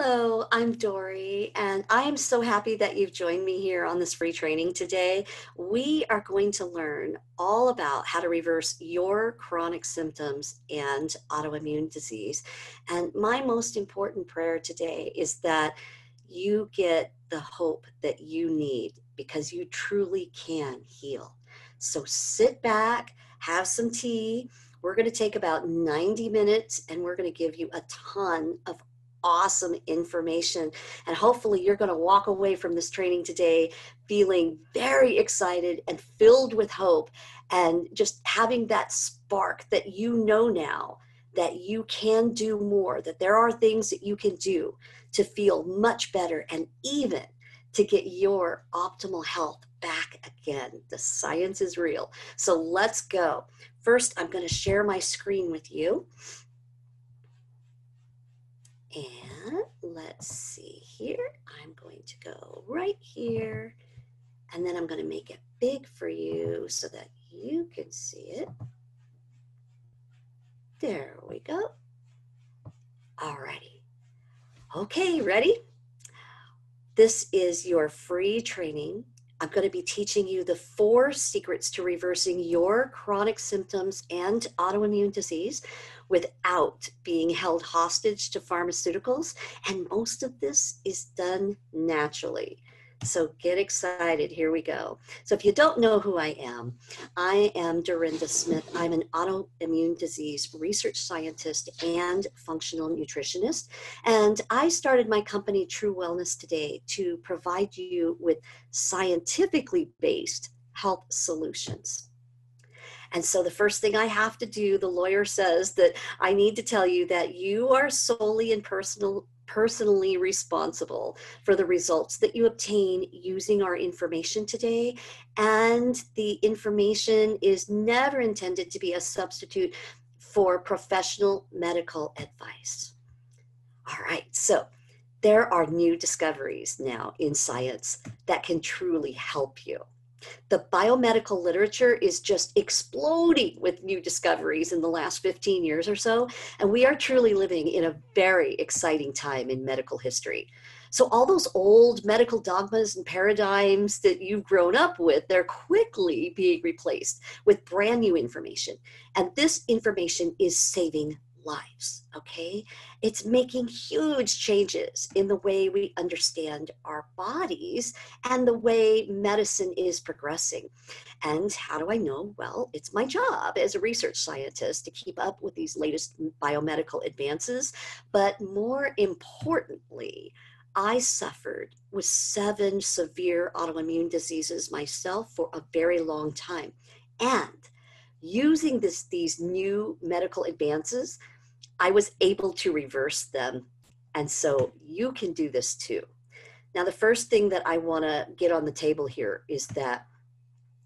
Hello, I'm Dory, and I am so happy that you've joined me here on this free training today. We are going to learn all about how to reverse your chronic symptoms and autoimmune disease. And my most important prayer today is that you get the hope that you need because you truly can heal. So sit back, have some tea. We're going to take about 90 minutes and we're going to give you a ton of awesome information. And hopefully you're going to walk away from this training today feeling very excited and filled with hope and just having that spark that you know now that you can do more, that there are things that you can do to feel much better and even to get your optimal health back again. The science is real. So let's go. First, I'm going to share my screen with you. And let's see here. I'm going to go right here. And then I'm going to make it big for you so that you can see it. There we go. Alrighty. Okay, ready? This is your free training. I'm going to be teaching you the 4 secrets to reversing your chronic symptoms and autoimmune disease without being held hostage to pharmaceuticals. And most of this is done naturally. So get excited. Here we go. So if you don't know who I am Dorinda Smith. I'm an autoimmune disease research scientist and functional nutritionist. And I started my company, True Wellness Today, to provide you with scientifically based health solutions. And so the first thing I have to do, the lawyer says that I need to tell you that you are solely and personally responsible for the results that you obtain using our information today. And the information is never intended to be a substitute for professional medical advice. All right, so there are new discoveries now in science that can truly help you. The biomedical literature is just exploding with new discoveries in the last 15 years or so, and we are truly living in a very exciting time in medical history. So all those old medical dogmas and paradigms that you've grown up with, they're quickly being replaced with brand new information. And this information is saving lives, okay? It's making huge changes in the way we understand our bodies and the way medicine is progressing. And how do I know? Well, it's my job as a research scientist to keep up with these latest biomedical advances. But more importantly, I suffered with 7 severe autoimmune diseases myself for a very long time. And using these new medical advances, I was able to reverse them. And so you can do this too. Now, the first thing that I want to get on the table here is that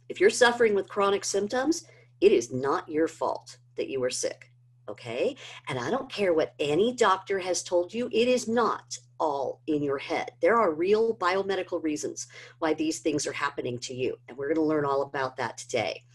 if you're suffering with chronic symptoms, it is not your fault that you were sick, okay? And I don't care what any doctor has told you, it is not all in your head. There are real biomedical reasons why these things are happening to you. And we're going to learn all about that today.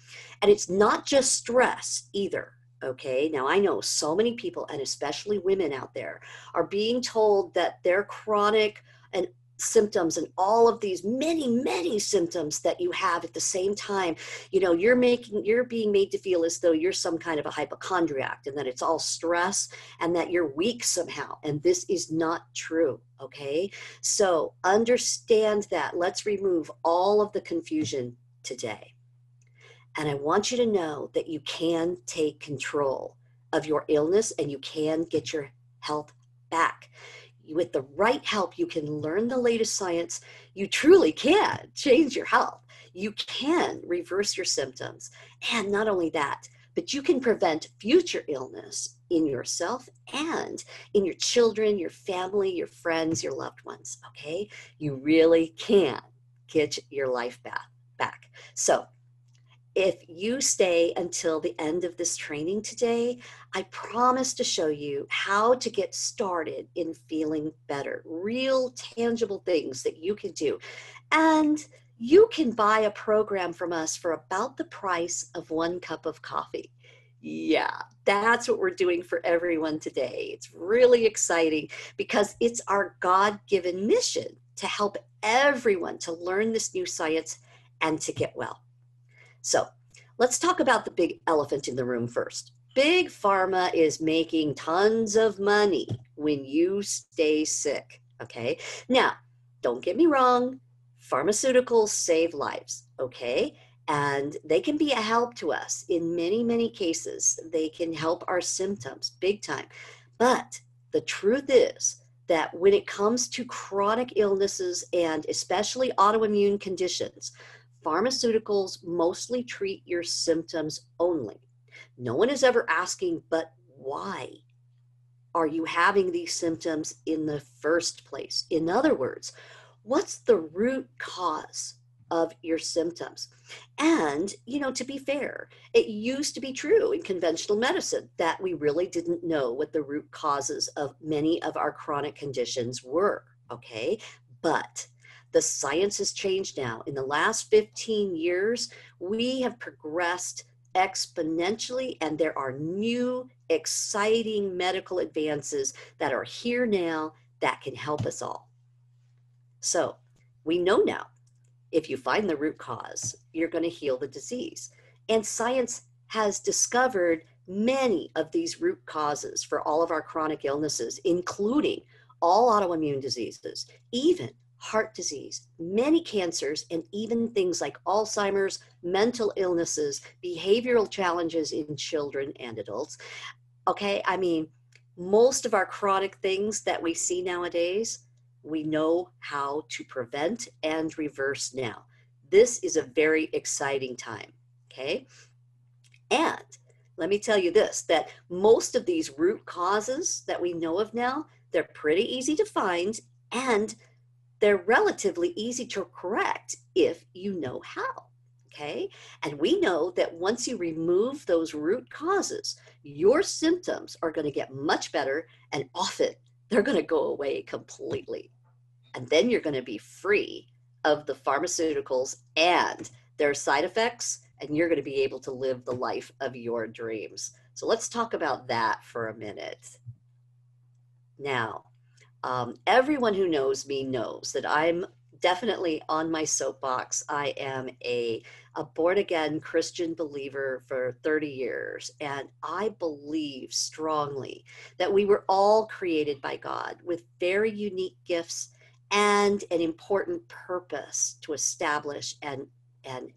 And it's not just stress either. Okay, now I know so many people, and especially women out there, are being told that their chronic and symptoms and all of these many symptoms that you have at the same time, you know, you're being made to feel as though you're some kind of a hypochondriac and that it's all stress and that you're weak somehow. And this is not true. Okay, so understand that. Let's remove all of the confusion today. And I want you to know that you can take control of your illness and you can get your health back. With the right help, you can learn the latest science. You truly can change your health. You can reverse your symptoms. And not only that, but you can prevent future illness in yourself and in your children, your family, your friends, your loved ones, okay? You really can get your life back. So, if you stay until the end of this training today, I promise to show you how to get started in feeling better, real tangible things that you can do. And you can buy a program from us for about the price of 1 cup of coffee. Yeah, that's what we're doing for everyone today. It's really exciting because it's our God-given mission to help everyone to learn this new science and to get well. So let's talk about the big elephant in the room first. Big Pharma is making tons of money when you stay sick, okay? Now, don't get me wrong, pharmaceuticals save lives, okay? And they can be a help to us in many, many cases. They can help our symptoms big time. But the truth is that when it comes to chronic illnesses and especially autoimmune conditions, pharmaceuticals mostly treat your symptoms only. No one is ever asking, but why are you having these symptoms in the first place? In other words, what's the root cause of your symptoms? And, to be fair, it used to be true in conventional medicine that we really didn't know what the root causes of many of our chronic conditions were, okay? But the science has changed now. In the last 15 years, we have progressed exponentially, and there are new, exciting medical advances that are here now that can help us all. So we know now, if you find the root cause, you're going to heal the disease. And science has discovered many of these root causes for all of our chronic illnesses, including all autoimmune diseases, even heart disease, many cancers, and even things like Alzheimer's, mental illnesses, behavioral challenges in children and adults. Okay, I mean, most of our chronic things that we see nowadays, we know how to prevent and reverse now. This is a very exciting time, okay? And let me tell you this, that most of these root causes that we know of now, they're pretty easy to find, and they're relatively easy to correct if you know how, okay? And we know that once you remove those root causes, your symptoms are going to get much better, and often they're going to go away completely. And then you're going to be free of the pharmaceuticals and their side effects, and you're going to be able to live the life of your dreams. So let's talk about that for a minute. Now, everyone who knows me knows that I'm definitely on my soapbox. I am a born-again Christian believer for 30 years, and I believe strongly that we were all created by God with very unique gifts and an important purpose to establish and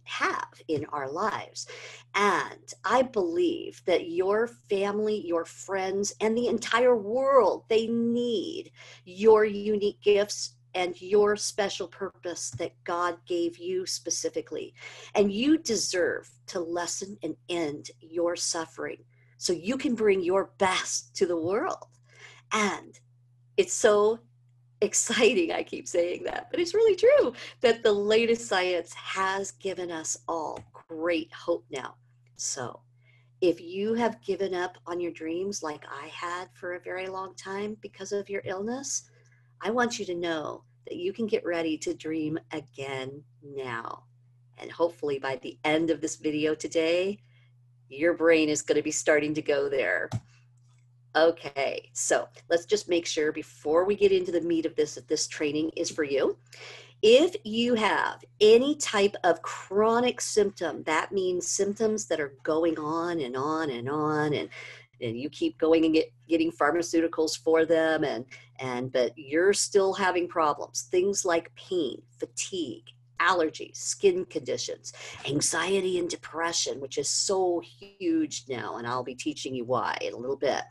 have in our lives. And I believe that your family, your friends, and the entire world, they need your unique gifts and your special purpose that God gave you specifically. And you deserve to lessen and end your suffering so you can bring your best to the world. And it's so exciting, I keep saying that, but it's really true that the latest science has given us all great hope now. So if you have given up on your dreams like I had for a very long time because of your illness, I want you to know that you can get ready to dream again now. And hopefully by the end of this video today, your brain is going to be starting to go there. Okay, so let's just make sure before we get into the meat of this, that this training is for you. If you have any type of chronic symptom, that means symptoms that are going on and on and on, and you keep going and getting pharmaceuticals for them, but you're still having problems, things like pain, fatigue, allergies, skin conditions, anxiety and depression, which is so huge now, and I'll be teaching you why in a little bit,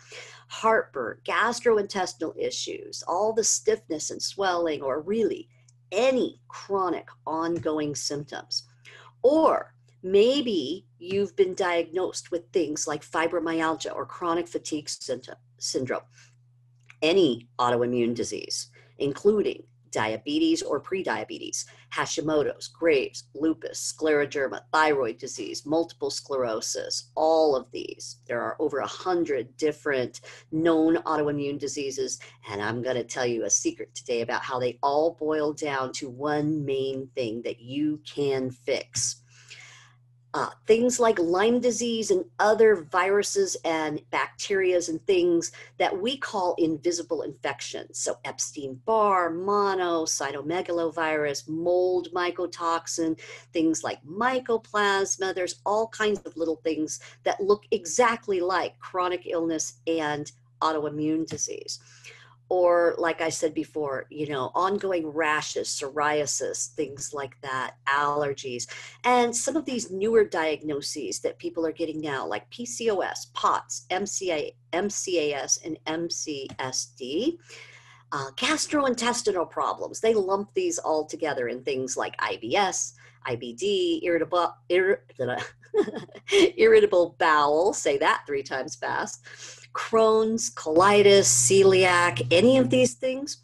heartburn, gastrointestinal issues, all the stiffness and swelling, or really any chronic ongoing symptoms. Or maybe you've been diagnosed with things like fibromyalgia or chronic fatigue syndrome, any autoimmune disease, including diabetes or prediabetes, Hashimoto's, Graves', lupus, scleroderma, thyroid disease, multiple sclerosis, all of these. There are over 100 different known autoimmune diseases, and I'm going to tell you a secret today about how they all boil down to one main thing that you can fix. things like Lyme disease and other viruses and bacterias and things that we call invisible infections. So Epstein-Barr, mono, cytomegalovirus, mold mycotoxin, things like mycoplasma. There's all kinds of little things that look exactly like chronic illness and autoimmune disease. Or like I said before, ongoing rashes, psoriasis, things like that, allergies, and some of these newer diagnoses that people are getting now, like PCOS, POTS, MCAS, and MCSD, gastrointestinal problems. They lump these all together in things like IBS, IBD, irritable bowel, say that 3 times fast, Crohn's, colitis, celiac, any of these things.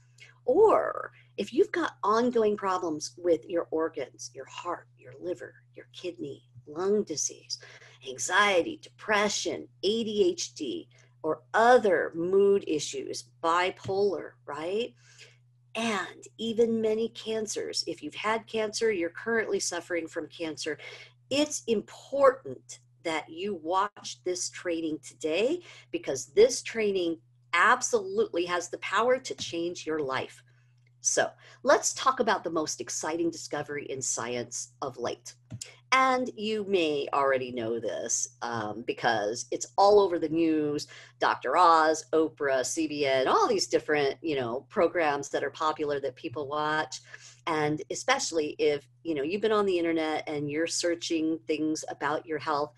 Or if you've got ongoing problems with your organs, your heart, your liver, your kidney, lung disease, anxiety, depression, ADHD, or other mood issues, bipolar, right? And even many cancers. If you've had cancer, you're currently suffering from cancer, it's important that you watch this training today, because this training absolutely has the power to change your life. So let's talk about the most exciting discovery in science of late. And you may already know this because it's all over the news. Dr. Oz, Oprah, CBN, all these different, programs that are popular that people watch. And especially if, you've been on the internet and you're searching things about your health,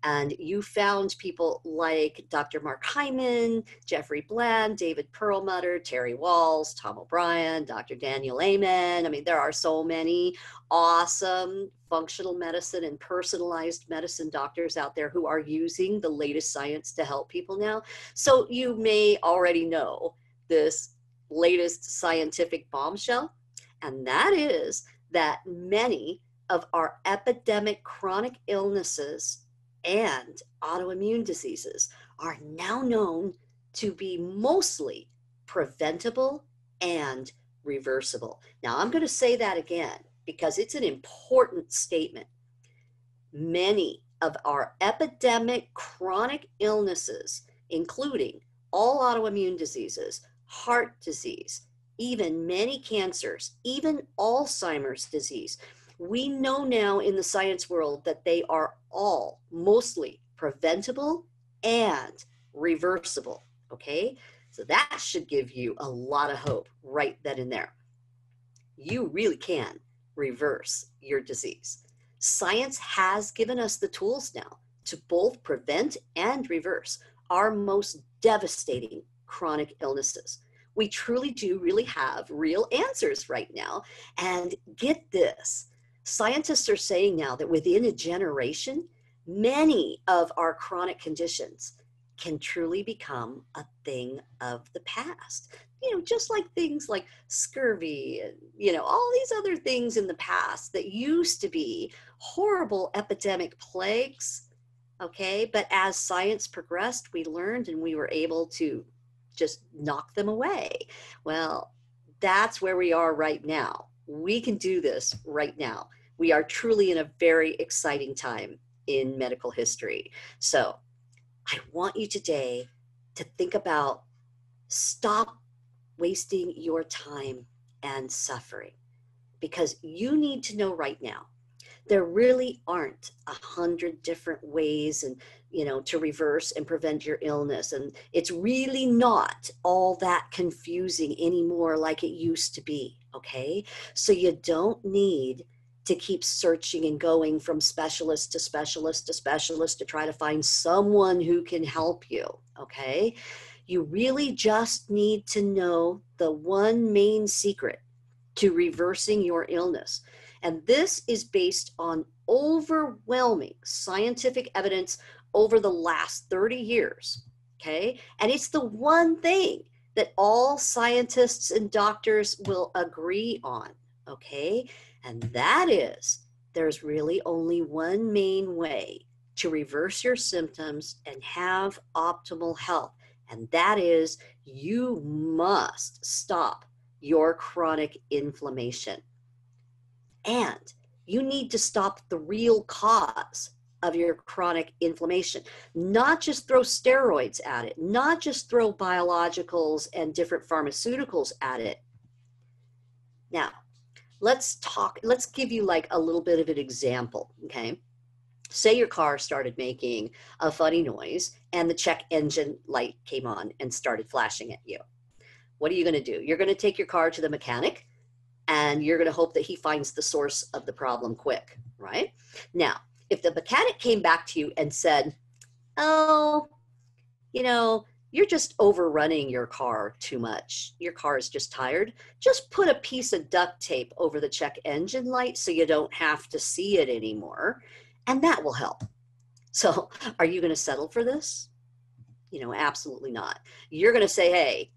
and you found people like Dr. Mark Hyman, Jeffrey Bland, David Perlmutter, Terry Walls, Tom O'Brien, Dr. Daniel Amen. I mean, there are so many awesome functional medicine and personalized medicine doctors out there who are using the latest science to help people now. So you may already know this latest scientific bombshell, and that is that many of our epidemic chronic illnesses and autoimmune diseases are now known to be mostly preventable and reversible. Now, I'm going to say that again because it's an important statement. Many of our epidemic chronic illnesses, including all autoimmune diseases, heart disease, even many cancers, even Alzheimer's disease, we know now in the science world that they are all mostly preventable and reversible, okay? So that should give you a lot of hope right then and there. You really can reverse your disease. Science has given us the tools now to both prevent and reverse our most devastating chronic illnesses. We truly do really have real answers right now. And get this, scientists are saying now that within a generation, many of our chronic conditions can truly become a thing of the past. Just like things like scurvy and, all these other things in the past that used to be horrible epidemic plagues, okay? But as science progressed, we learned and we were able to just knock them away. Well, that's where we are right now. We can do this right now. We are truly in a very exciting time in medical history. So I want you today to think about, stop wasting your time and suffering, because you need to know right now, there really aren't 100 different ways and to reverse and prevent your illness. And it's really not all that confusing anymore like it used to be, okay? So you don't need to keep searching and going from specialist to specialist to specialist to try to find someone who can help you, okay? You really just need to know the one main secret to reversing your illness. And this is based on overwhelming scientific evidence over the last 30 years, okay? And it's the one thing that all scientists and doctors will agree on, okay? And that is, there's really only one main way to reverse your symptoms and have optimal health. And that is, you must stop your chronic inflammation. And You need to stop the real cause of your chronic inflammation, not just throw steroids at it, not just throw biologicals and different pharmaceuticals at it. Now, let's give you like a little bit of an example, okay? Say your car started making a funny noise and the check engine light came on and started flashing at you. What are you going to do? You're going to take your car to the mechanic and you're going to hope that he finds the source of the problem quick, right? Now, if the mechanic came back to you and said, oh, you're just overrunning your car too much. Your car is just tired. Just put a piece of duct tape over the check engine light so you don't have to see it anymore, and that will help. So are you going to settle for this? Absolutely not. You're going to say, hey,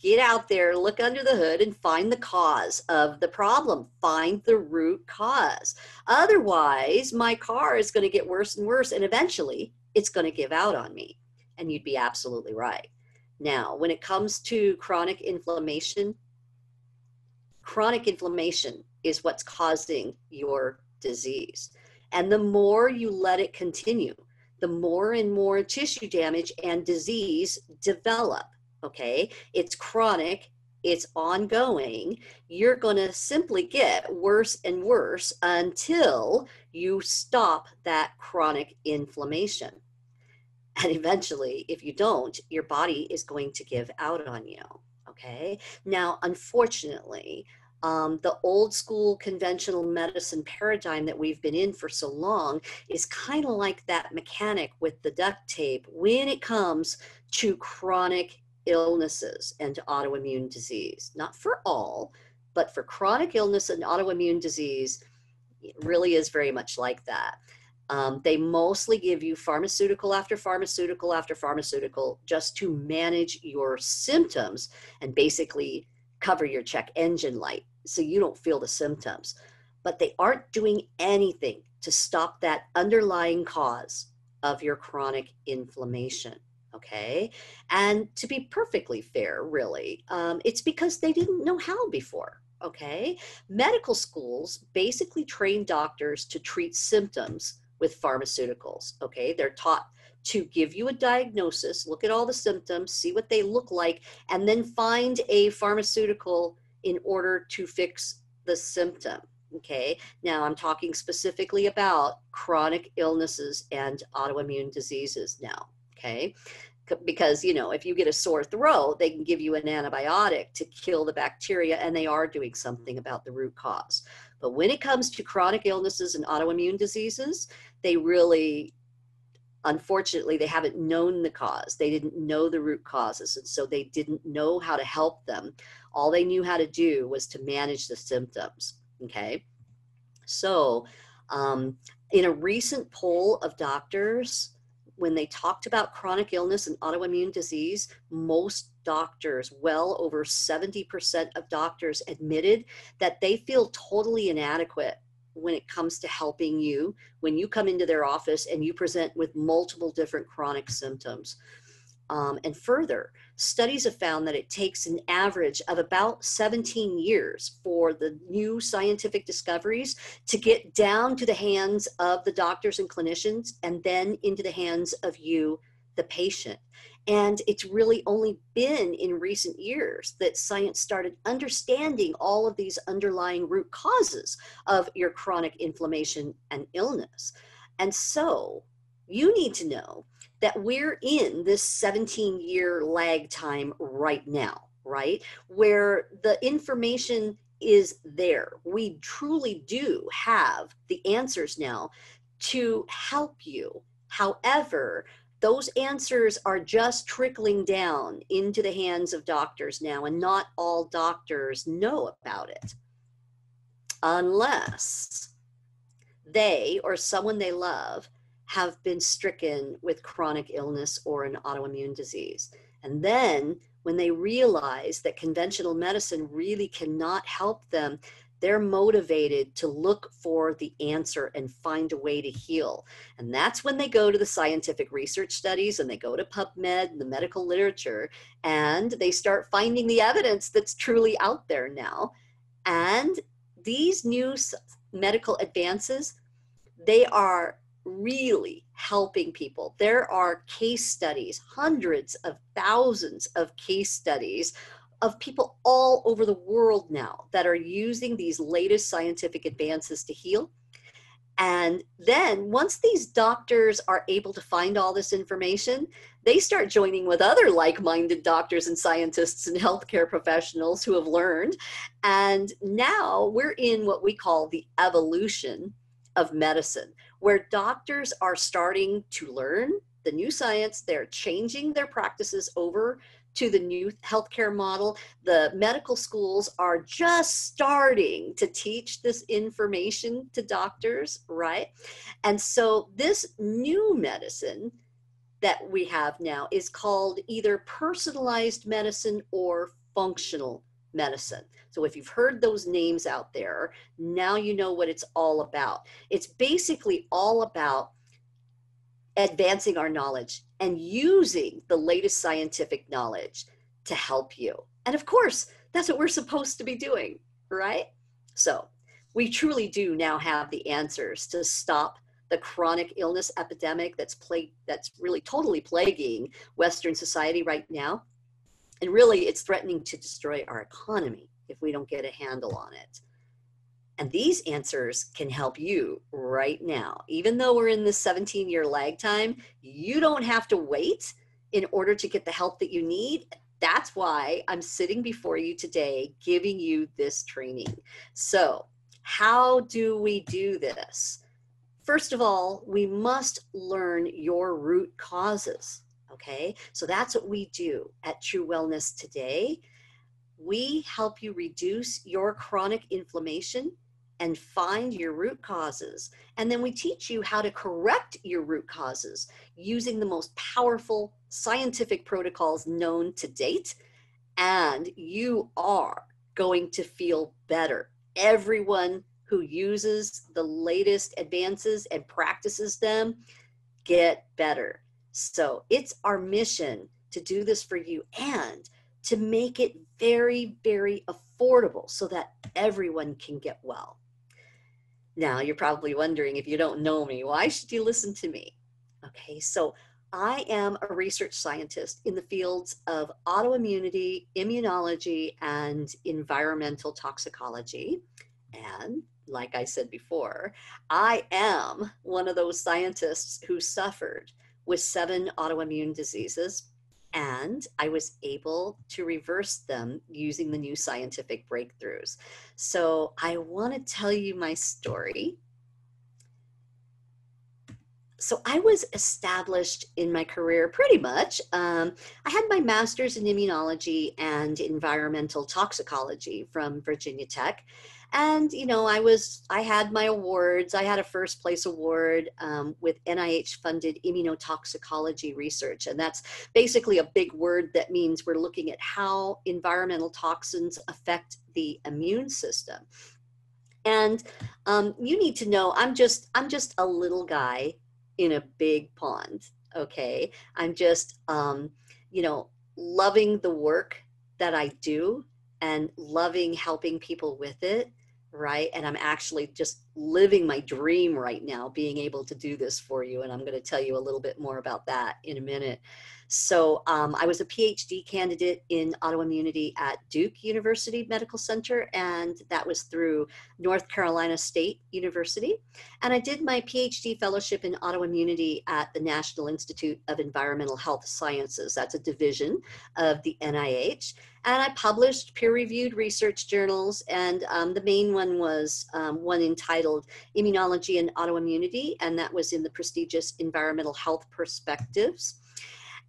get out there, look under the hood and find the cause of the problem. Find the root cause. Otherwise, my car is going to get worse and worse, and eventually it's going to give out on me. And you'd be absolutely right. Now, when it comes to chronic inflammation is what's causing your disease. And the more you let it continue, the more and more tissue damage and disease develop. Okay, it's chronic, it's ongoing. You're going to simply get worse and worse until you stop that chronic inflammation. And eventually, if you don't, your body is going to give out on you. Okay, now, unfortunately, the old school conventional medicine paradigm that we've been in for so long is kind of like that mechanic with the duct tape when it comes to chronic illnesses and autoimmune disease. Not for all, but for chronic illness and autoimmune disease, it really is very much like that. They mostly give you pharmaceutical after pharmaceutical after pharmaceutical just to manage your symptoms and basically cover your check engine light so you don't feel the symptoms. But they aren't doing anything to stop that underlying cause of your chronic inflammation. Okay. And to be perfectly fair, really, it's because they didn't know how before. Okay. Medical schools basically train doctors to treat symptoms with pharmaceuticals. Okay. They're taught to give you a diagnosis, look at all the symptoms, see what they look like, and then find a pharmaceutical in order to fix the symptom. Okay. Now I'm talking specifically about chronic illnesses and autoimmune diseases now. Okay. Because, if you get a sore throat, they can give you an antibiotic to kill the bacteria, and they are doing something about the root cause. But when it comes to chronic illnesses and autoimmune diseases, they really, unfortunately, they haven't known the cause. They didn't know the root causes, and so they didn't know how to help them. All they knew how to do was to manage the symptoms. Okay. So in a recent poll of doctors, when they talked about chronic illness and autoimmune disease, most doctors, well over 70% of doctors, admitted that they feel totally inadequate when it comes to helping you when you come into their office and you present with multiple different chronic symptoms. And further, studies have found that it takes an average of about 17 years for the new scientific discoveries to get down to the hands of the doctors and clinicians and then into the hands of you, the patient. And it's really only been in recent years that science started understanding all of these underlying root causes of your chronic inflammation and illness. And so you need to know that we're in this 17-year lag time right now, right? Where the information is there. We truly do have the answers now to help you. However, those answers are just trickling down into the hands of doctors now, and not all doctors know about it. Unless they or someone they love have been stricken with chronic illness or an autoimmune disease. And then when they realize that conventional medicine really cannot help them, they're motivated to look for the answer and find a way to heal. And that's when they go to the scientific research studies and they go to PubMed and the medical literature, and they start finding the evidence that's truly out there now. And these new medical advances, they are really helping people. There are case studies, hundreds of thousands of case studies of people all over the world now that are using these latest scientific advances to heal. And then once these doctors are able to find all this information, they start joining with other like-minded doctors and scientists and healthcare professionals who have learned. And now we're in what we call the evolution of medicine, where doctors are starting to learn the new science. They're changing their practices over to the new healthcare model. The medical schools are just starting to teach this information to doctors, right? And so this new medicine that we have now is called either personalized medicine or functional medicine. So if you've heard those names out there, now you know what it's all about. It's basically all about advancing our knowledge and using the latest scientific knowledge to help you. And of course, that's what we're supposed to be doing, right? So we truly do now have the answers to stop the chronic illness epidemic that's really totally plaguing Western society right now. And really, it's threatening to destroy our economy if we don't get a handle on it. And these answers can help you right now. Even though we're in this 17-year lag time, you don't have to wait in order to get the help that you need. That's why I'm sitting before you today, giving you this training. So how do we do this? First of all, we must learn your root causes, okay? So that's what we do at True Wellness Today. We help you reduce your chronic inflammation and find your root causes. And then we teach you how to correct your root causes using the most powerful scientific protocols known to date. And you are going to feel better. Everyone who uses the latest advances and practices them get better. So it's our mission to do this for you and to make it very, very affordable so that everyone can get well. Now, you're probably wondering, if you don't know me, why should you listen to me? Okay, so I am a research scientist in the fields of autoimmunity, immunology, and environmental toxicology. And like I said before, I am one of those scientists who suffered with 7 autoimmune diseases, and I was able to reverse them using the new scientific breakthroughs. So I want to tell you my story. So I was established in my career pretty much. I had my master's in immunology and environmental toxicology from Virginia Tech. And, you know, I had my awards. I had a first place award with NIH funded immunotoxicology research. And that's basically a big word that means we're looking at how environmental toxins affect the immune system. And you need to know, I'm just a little guy in a big pond. Okay. I'm just, you know, loving the work that I do and loving helping people with it. Right. And I'm actually just living my dream right now, being able to do this for you. And I'm going to tell you a little bit more about that in a minute. So I was a PhD candidate in autoimmunity at Duke University Medical Center, and that was through North Carolina State University. And I did my PhD fellowship in autoimmunity at the National Institute of Environmental Health Sciences. That's a division of the NIH. And I published peer-reviewed research journals, and the main one was one entitled Immunology and Autoimmunity, and that was in the prestigious Environmental Health Perspectives.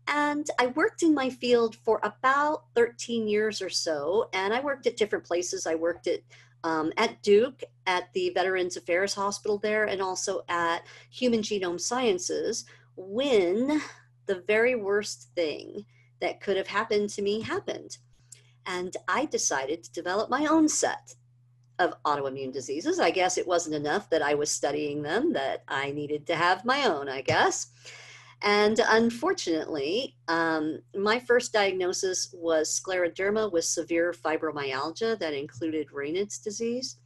And I worked in my field for about 13 years or so, and I worked at different places. I worked at Duke, at the Veterans Affairs Hospital there, and also at Human Genome Sciences, when the very worst thing that could have happened to me happened. And I decided to develop my own set of autoimmune diseases. I guess it wasn't enough that I was studying them, that I needed to have my own, I guess. And unfortunately, my first diagnosis was scleroderma with severe fibromyalgia that included Raynaud's disease.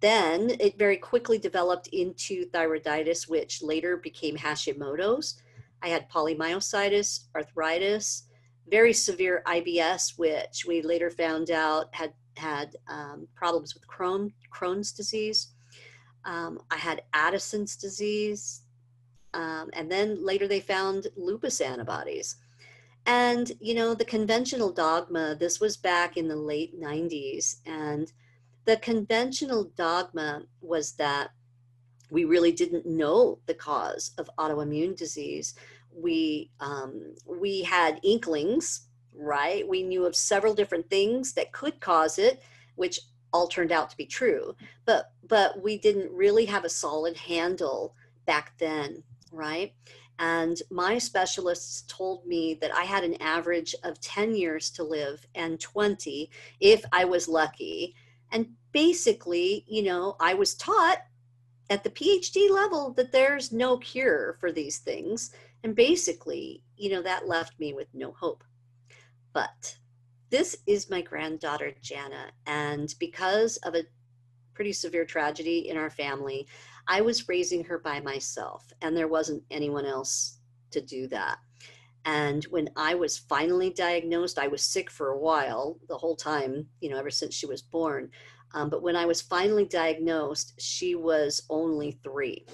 Then it very quickly developed into thyroiditis, which later became Hashimoto's. I had polymyositis, arthritis, very severe IBS, which we later found out had problems with Crohn's disease. I had Addison's disease, and then later they found lupus antibodies. And, you know, the conventional dogma, this was back in the late 90s, and the conventional dogma was that we really didn't know the cause of autoimmune disease. We had inklings, right? We knew of several different things that could cause it, which all turned out to be true. But we didn't really have a solid handle back then, right? And my specialists told me that I had an average of 10 years to live and 20 if I was lucky. And basically, you know, I was taught at the PhD level that there's no cure for these things. And basically, you know, that left me with no hope. But this is my granddaughter, Jana. And because of a pretty severe tragedy in our family, I was raising her by myself, and there wasn't anyone else to do that. And when I was finally diagnosed, I was sick for a while, the whole time, you know, ever since she was born. But when I was finally diagnosed, she was only 3.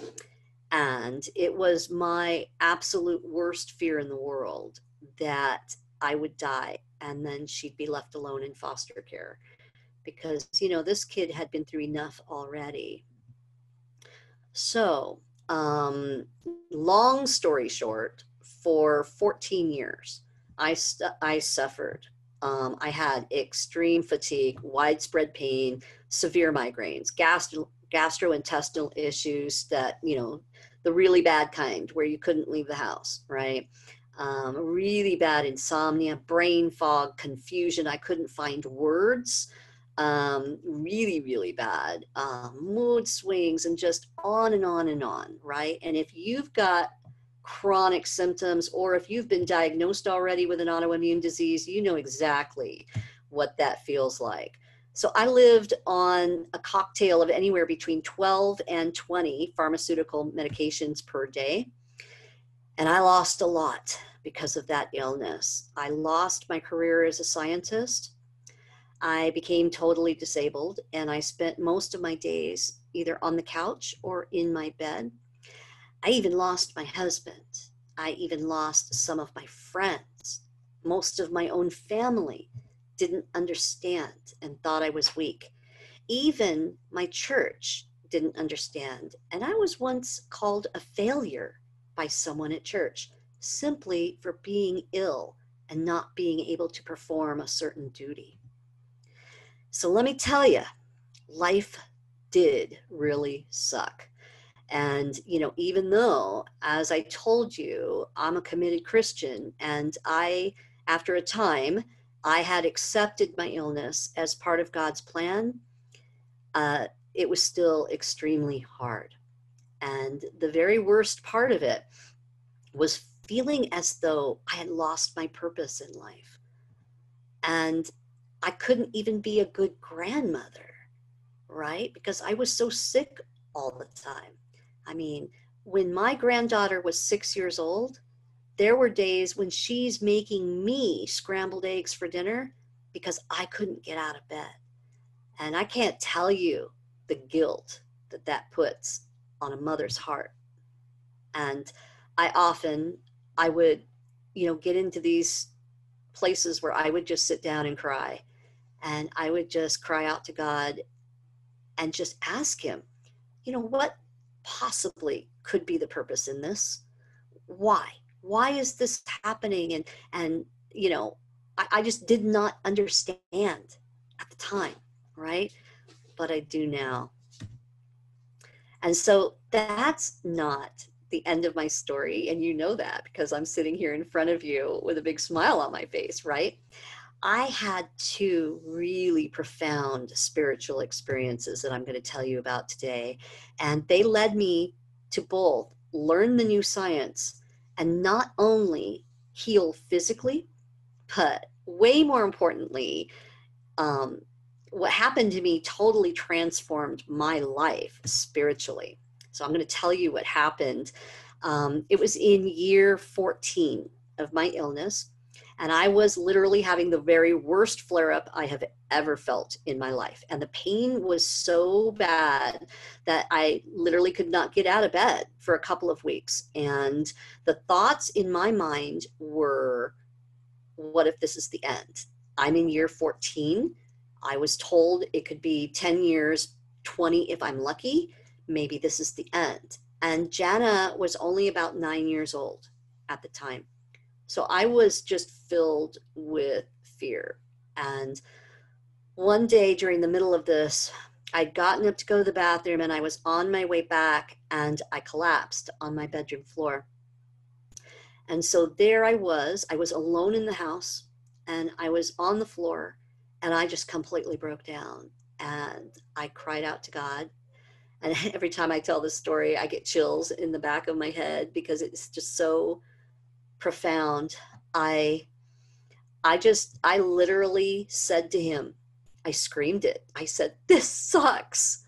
And it was my absolute worst fear in the world that I would die and then she'd be left alone in foster care. Because, you know, this kid had been through enough already. So, long story short, for 14 years, I suffered. I had extreme fatigue, widespread pain, severe migraines, gastrointestinal issues that, you know, the really bad kind where you couldn't leave the house, right? Really bad insomnia, brain fog, confusion. I couldn't find words. Really, really bad, mood swings, and just on and on and on, right? And if you've got chronic symptoms, or if you've been diagnosed already with an autoimmune disease, you know exactly what that feels like. So I lived on a cocktail of anywhere between 12 and 20 pharmaceutical medications per day. And I lost a lot because of that illness. I lost my career as a scientist. I became totally disabled, and I spent most of my days either on the couch or in my bed. I even lost my husband. I even lost some of my friends. Most of my own family didn't understand and thought I was weak. Even my church didn't understand. And I was once called a failure by someone at church simply for being ill and not being able to perform a certain duty. So let me tell you, life did really suck. And, you know, even though, as I told you, I'm a committed Christian, and after a time, I had accepted my illness as part of God's plan, it was still extremely hard. And the very worst part of it was feeling as though I had lost my purpose in life. And I couldn't even be a good grandmother, right? Because I was so sick all the time. I mean, when my granddaughter was 6 years old, there were days when she's making me scrambled eggs for dinner because I couldn't get out of bed. And I can't tell you the guilt that that puts on a mother's heart. And I would, you know, get into these places where I would just sit down and cry. And I would just cry out to God and just ask him, you know, what possibly could be the purpose in this? Why? Why is this happening? And you know, I just did not understand at the time, right? But I do now. And so that's not the end of my story. And you know that because I'm sitting here in front of you with a big smile on my face, right? I had 2 really profound spiritual experiences that I'm going to tell you about today. And they led me to both learn the new science and not only heal physically, but way more importantly, what happened to me totally transformed my life spiritually. So I'm going to tell you what happened. It was in year 14 of my illness, and I was literally having the very worst flare-up I have ever felt in my life. And the pain was so bad that I literally could not get out of bed for a couple of weeks. And the thoughts in my mind were, what if this is the end? I'm in year 14. I was told it could be 10 years, 20 if I'm lucky. Maybe this is the end. And Jana was only about 9 years old at the time. So I was just filled with fear. And one day during the middle of this, I'd gotten up to go to the bathroom and I was on my way back and I collapsed on my bedroom floor. And so there I was alone in the house and I was on the floor and I just completely broke down and I cried out to God. And every time I tell this story, I get chills in the back of my head because it's just so profound. I literally said to him, I screamed it. I said, this sucks.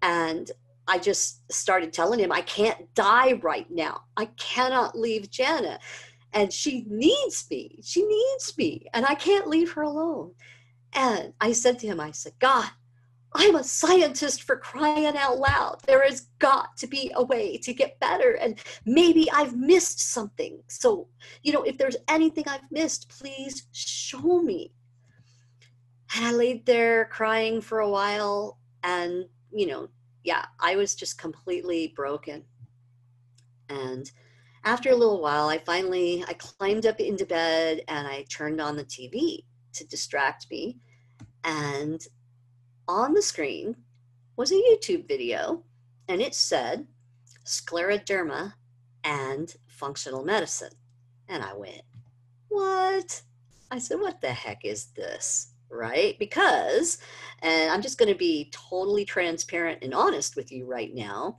And I just started telling him, I can't die right now. I cannot leave Jana. And she needs me. She needs me. And I can't leave her alone. And I said to him, I said, God, I'm a scientist, for crying out loud. There has got to be a way to get better. And maybe I've missed something. So, if there's anything I've missed, please show me. And I laid there crying for a while. And, I was just completely broken. And after a little while, I climbed up into bed and I turned on the TV to distract me. And on the screen was a YouTube video, and it said scleroderma and functional medicine. And I went, what? I said, what the heck is this? Right? Because, and I'm just going to be totally transparent and honest with you right now,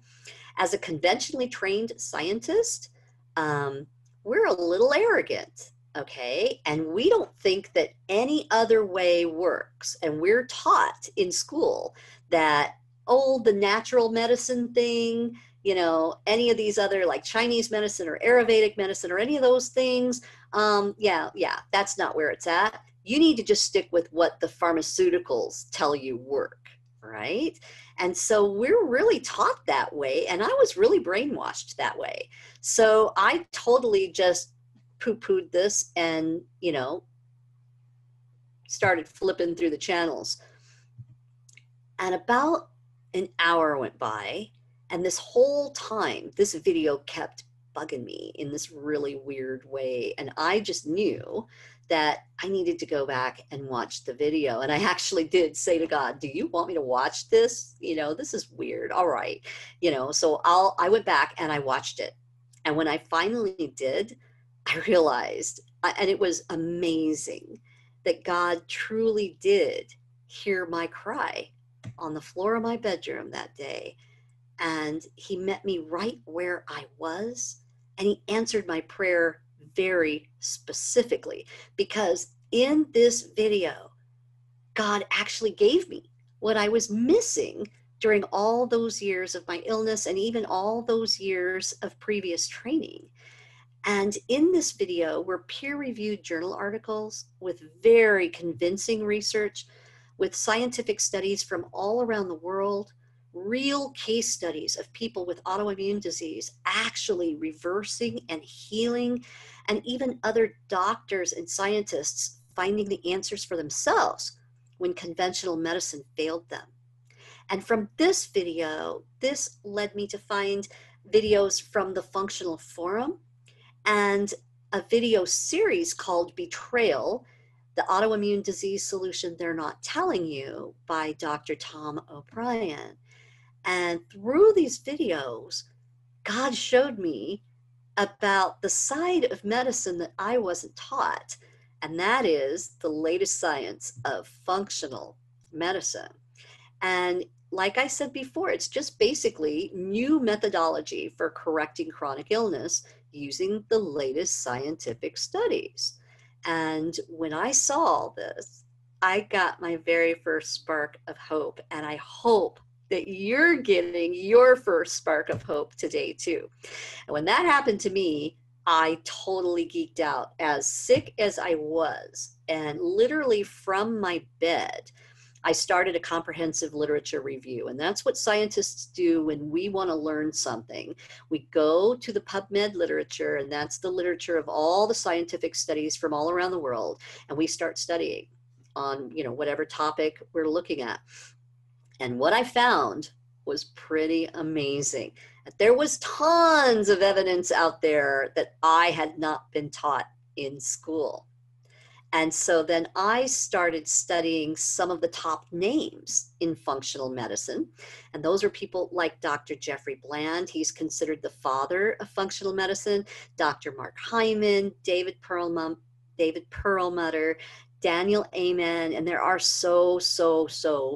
as a conventionally trained scientist, we're a little arrogant. Okay. And we don't think that any other way works. And we're taught in school that, the natural medicine thing, any of these other like Chinese medicine or Ayurvedic medicine or any of those things. That's not where it's at. You need to just stick with what the pharmaceuticals tell you work. Right. And so we're really taught that way. And I was really brainwashed that way. So I totally just poo-pooed this and, started flipping through the channels. And about an hour went by, and this whole time, this video kept bugging me in this really weird way. And I just knew that I needed to go back and watch the video. And I actually did say to God, do you want me to watch this? This is weird. All right. So I went back and I watched it. And when I finally did, I realized, and it was amazing, that God truly did hear my cry on the floor of my bedroom that day. And he met me right where I was. And he answered my prayer very specifically, because in this video, God actually gave me what I was missing during all those years of my illness and even all those years of previous training. And in this video were peer-reviewed journal articles with very convincing research, with scientific studies from all around the world, real case studies of people with autoimmune disease actually reversing and healing, and even other doctors and scientists finding the answers for themselves when conventional medicine failed them. And from this video, this led me to find videos from the Functional Forum and a video series called Betrayal, the Autoimmune Disease Solution They're Not Telling You by Dr. Tom O'Brien. And through these videos, God showed me about the side of medicine that I wasn't taught, and that is the latest science of functional medicine. And like I said before, it's just basically new methodology for correcting chronic illness using the latest scientific studies. And when I saw this, I got my very first spark of hope, and I hope that you're getting your first spark of hope today too. And when that happened to me, I totally geeked out, as sick as I was. And literally from my bed, I started a comprehensive literature review. And that's what scientists do when we want to learn something. We go to the PubMed literature, and that's the literature of all the scientific studies from all around the world. And we start studying on, whatever topic we're looking at. And what I found was pretty amazing. There was tons of evidence out there that I had not been taught in school. And so then I started studying some of the top names in functional medicine. And those are people like Dr. Jeffrey Bland. He's considered the father of functional medicine. Dr. Mark Hyman, David Perlmutter, Daniel Amen, and there are so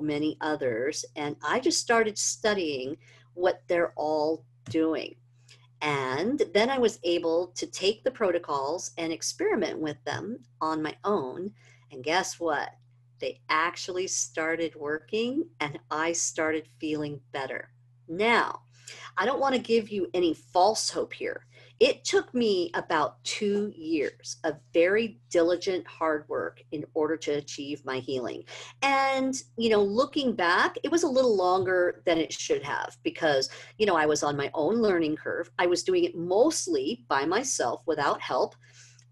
many others. And I just started studying what they're all doing. And then I was able to take the protocols and experiment with them on my own. And guess what? They actually started working, and I started feeling better. Now, I don't want to give you any false hope here. It took me about 2 years of very diligent hard work in order to achieve my healing. And, looking back, it was a little longer than it should have because, I was on my own learning curve. I was doing it mostly by myself without help.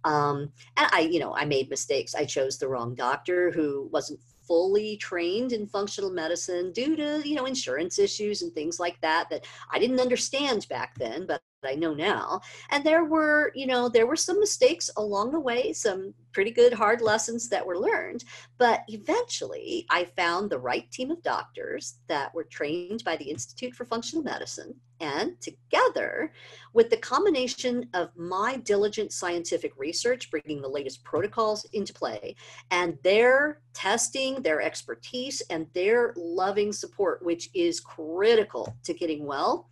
And I made mistakes. I chose the wrong doctor who wasn't fully trained in functional medicine due to, insurance issues and things like that I didn't understand back then, but I know now. And there were some mistakes along the way, some pretty good hard lessons that were learned. But eventually I found the right team of doctors that were trained by the Institute for Functional Medicine. And together with the combination of my diligent scientific research, bringing the latest protocols into play, and their testing, their expertise, and their loving support, which is critical to getting well,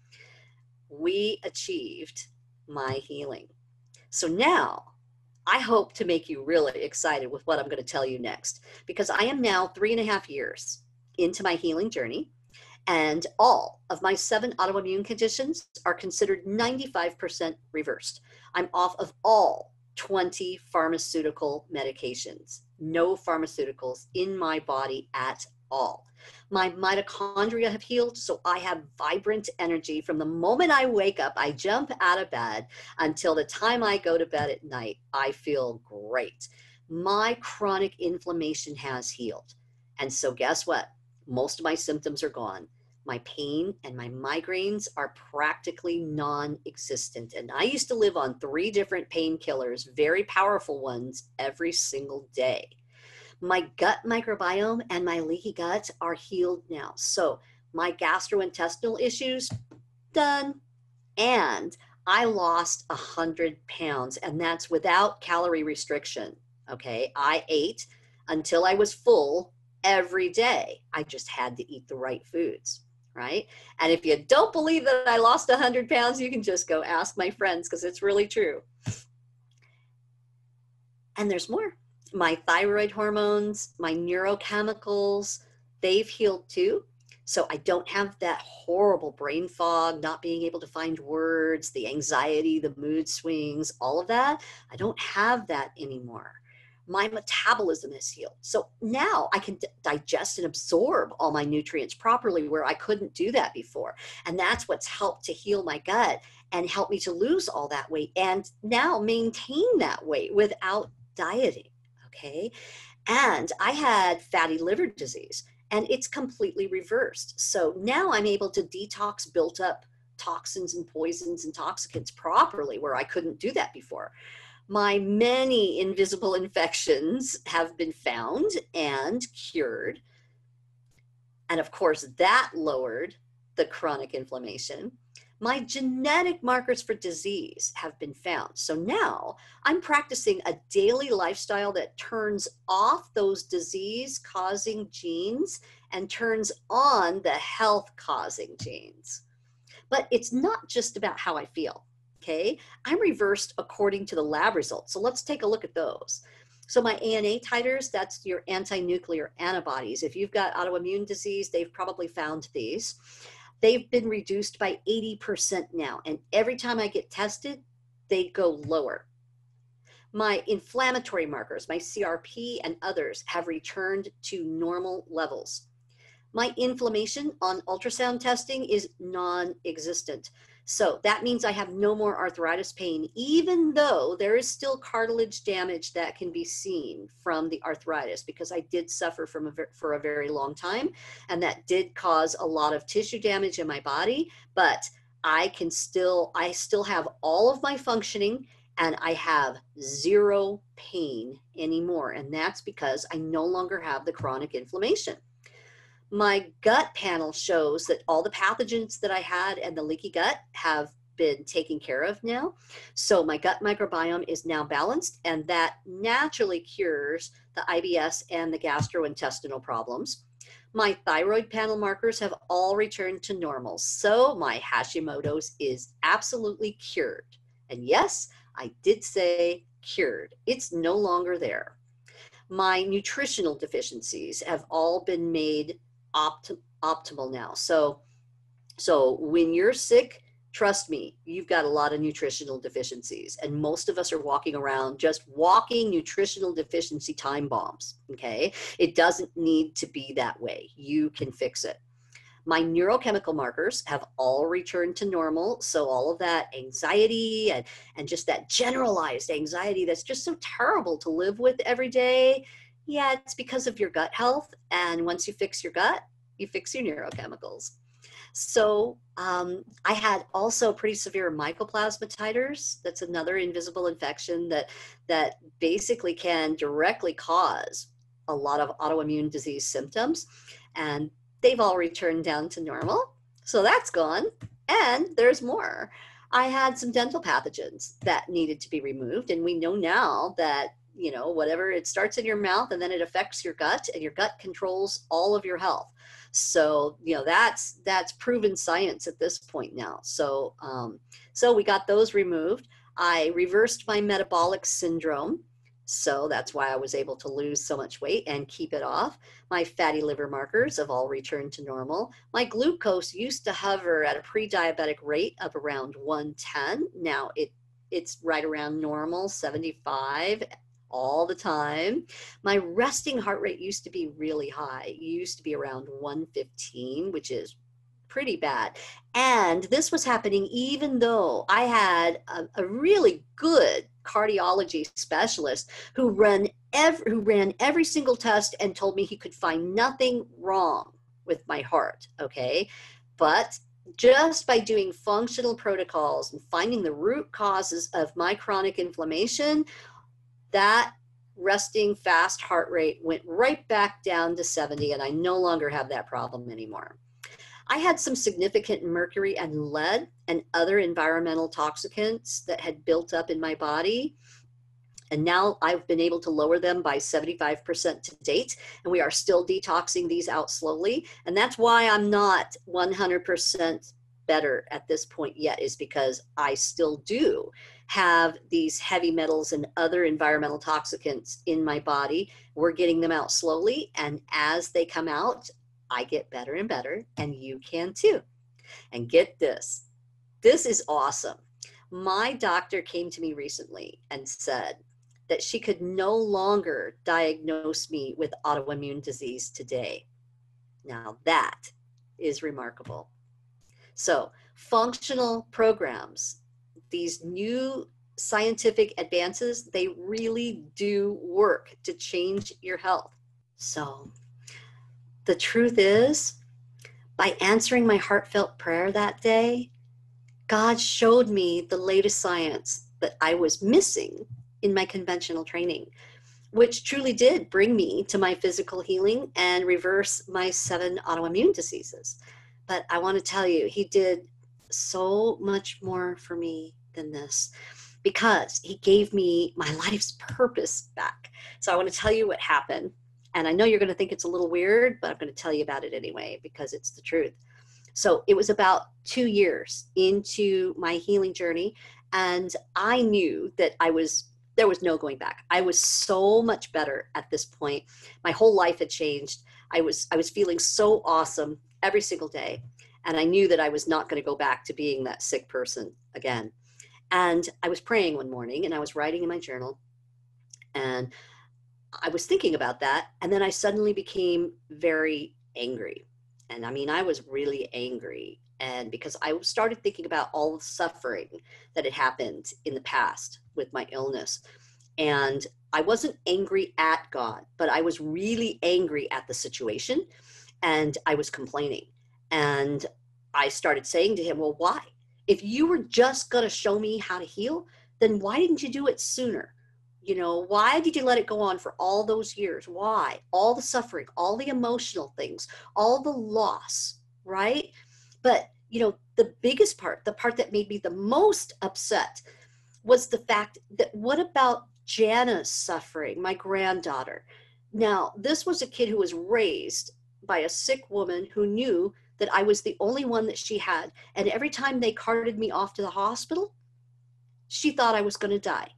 we achieved my healing. So now I hope to make you really excited with what I'm going to tell you next, because I am now 3.5 years into my healing journey, and all of my 7 autoimmune conditions are considered 95% reversed. I'm off of all 20 pharmaceutical medications, no pharmaceuticals in my body at all. My mitochondria have healed, so I have vibrant energy from the moment I wake up. I jump out of bed until the time I go to bed at night. I feel great. My chronic inflammation has healed. And so guess what? Most of my symptoms are gone. My pain and my migraines are practically non-existent. And I used to live on 3 different painkillers, very powerful ones, every single day. My gut microbiome and my leaky gut are healed now. So my gastrointestinal issues, done. And I lost 100 pounds, and that's without calorie restriction. Okay, I ate until I was full every day. I just had to eat the right foods, right? And if you don't believe that I lost 100 pounds, you can just go ask my friends, because it's really true. And there's more. My thyroid hormones, my neurochemicals, they've healed too. So I don't have that horrible brain fog, not being able to find words, the anxiety, the mood swings, all of that. I don't have that anymore. My metabolism is healed. So now I can digest and absorb all my nutrients properly, where I couldn't do that before. And that's what's helped to heal my gut and help me to lose all that weight and now maintain that weight without dieting. Okay. And I had fatty liver disease, and it's completely reversed. So now I'm able to detox built up toxins and poisons and toxicants properly, where I couldn't do that before. My many invisible infections have been found and cured. And of course, that lowered the chronic inflammation. My genetic markers for disease have been found. So now I'm practicing a daily lifestyle that turns off those disease-causing genes and turns on the health-causing genes. But it's not just about how I feel, okay? I'm reversed according to the lab results. So let's take a look at those. So my ANA titers, that's your anti-nuclear antibodies. If you've got autoimmune disease, they've probably found these. They've been reduced by 80% now. And every time I get tested, they go lower. My inflammatory markers, my CRP and others, have returned to normal levels. My inflammation on ultrasound testing is non-existent. So that means I have no more arthritis pain, even though there is still cartilage damage that can be seen from the arthritis, because I did suffer for a very long time, and that did cause a lot of tissue damage in my body, but I still have all of my functioning, and I have zero pain anymore. And that's because I no longer have the chronic inflammation. My gut panel shows that all the pathogens that I had and the leaky gut have been taken care of now. So my gut microbiome is now balanced, and that naturally cures the IBS and the gastrointestinal problems. My thyroid panel markers have all returned to normal. So my Hashimoto's is absolutely cured. And yes, I did say cured. It's no longer there. My nutritional deficiencies have all been made optimal now. So when you're sick, trust me, you've got a lot of nutritional deficiencies, and most of us are walking around just walking nutritional deficiency time bombs. Okay, it doesn't need to be that way. You can fix it. My neurochemical markers have all returned to normal. So all of that anxiety and just that generalized anxiety that's just so terrible to live with every day, yeah, it's because of your gut health. And once you fix your gut, you fix your neurochemicals. So I had also pretty severe mycoplasma titers. That's another invisible infection that basically can directly cause a lot of autoimmune disease symptoms. And they've all returned down to normal. So that's gone. And there's more. I had some dental pathogens that needed to be removed. And we know now that, you know, whatever, it starts in your mouth and then it affects your gut, and your gut controls all of your health. So, you know, that's proven science at this point now. So, so we got those removed. I reversed my metabolic syndrome. So that's why I was able to lose so much weight and keep it off. My fatty liver markers have all returned to normal. My glucose used to hover at a pre-diabetic rate of around 110. Now it's right around normal, 75 all the time. My resting heart rate used to be really high. It used to be around 115, which is pretty bad. And this was happening even though I had a really good cardiology specialist who ran every single test and told me he could find nothing wrong with my heart, okay? But just by doing functional protocols and finding the root causes of my chronic inflammation, that resting fast heart rate went right back down to 70, and I no longer have that problem anymore. I had some significant mercury and lead and other environmental toxicants that had built up in my body. And now I've been able to lower them by 75% to date. And we are still detoxing these out slowly. And that's why I'm not 100% better at this point yet, is because I still do have these heavy metals and other environmental toxicants in my body. We're getting them out slowly. And as they come out, I get better and better, and you can too. And get this, this is awesome. My doctor came to me recently and said that she could no longer diagnose me with autoimmune disease today. Now that is remarkable. So functional programs, these new scientific advances, they really do work to change your health. So the truth is, by answering my heartfelt prayer that day, God showed me the latest science that I was missing in my conventional training, which truly did bring me to my physical healing and reverse my 7 autoimmune diseases. But I want to tell you, he did so much more for me than this, because he gave me my life's purpose back. So I want to tell you what happened. And I know you're going to think it's a little weird, but I'm going to tell you about it anyway, because it's the truth. So it was about 2 years into my healing journey, and I knew that There was no going back. I was so much better at this point. My whole life had changed. I was feeling so awesome every single day. And I knew that I was not going to go back to being that sick person again. And I was praying one morning and I was writing in my journal and I was thinking about that. And then I suddenly became very angry. And I mean, I was really angry. And because I started thinking about all the suffering that had happened in the past with my illness. And I wasn't angry at God, but I was really angry at the situation. And I was complaining. And I started saying to him, well, why? If you were just going to show me how to heal, then why didn't you do it sooner? You know, why did you let it go on for all those years? Why? All the suffering, all the emotional things, all the loss, right? But, you know, the biggest part, the part that made me the most upset was the fact that what about Jana's suffering, my granddaughter? Now, this was a kid who was raised by a sick woman who knew that I was the only one that she had. And every time they carted me off to the hospital, she thought I was going to die.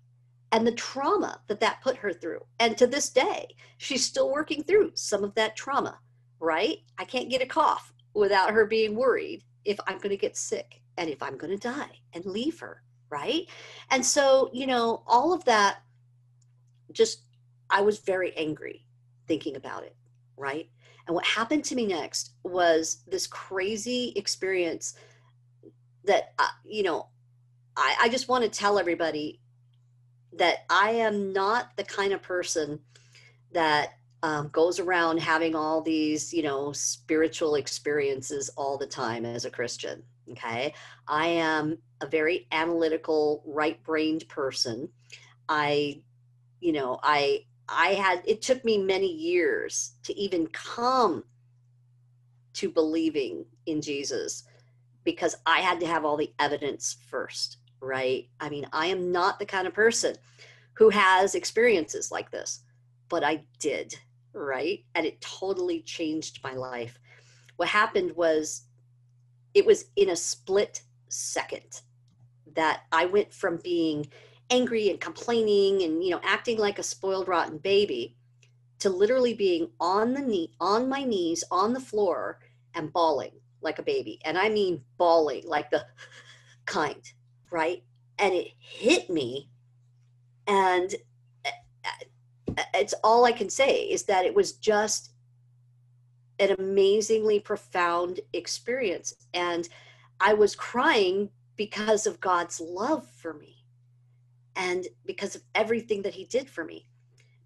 And the trauma that that put her through. And to this day, she's still working through some of that trauma, right? I can't get a cough without her being worried if I'm going to get sick and if I'm going to die and leave her, right? And so, you know, all of that just, I was very angry thinking about it, right? And what happened to me next was this crazy experience that, you know, I just want to tell everybody that I am not the kind of person that goes around having all these, you know, spiritual experiences all the time as a Christian. Okay. I am a very analytical, right-brained person. I, you know, it took me many years to even come to believing in Jesus because I had to have all the evidence first, right? I mean, I am not the kind of person who has experiences like this, but I did, right? And it totally changed my life. What happened was it was in a split second that I went from being angry and complaining and, you know, acting like a spoiled rotten baby to literally being on my knees on the floor and bawling like a baby. And I mean bawling like the kind, right? And it hit me, and it's all I can say is that it was just an amazingly profound experience. And I was crying because of God's love for me and because of everything that he did for me.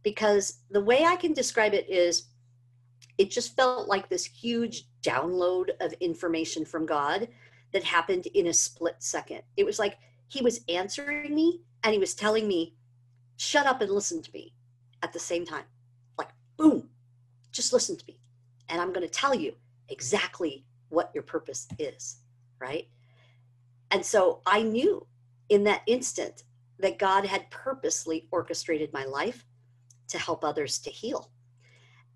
Because the way I can describe it is it just felt like this huge download of information from God that happened in a split second. It was like he was answering me and he was telling me, shut up and listen to me at the same time. Like, boom, just listen to me. And I'm going to tell you exactly what your purpose is, right? And so I knew in that instant that God had purposely orchestrated my life to help others to heal.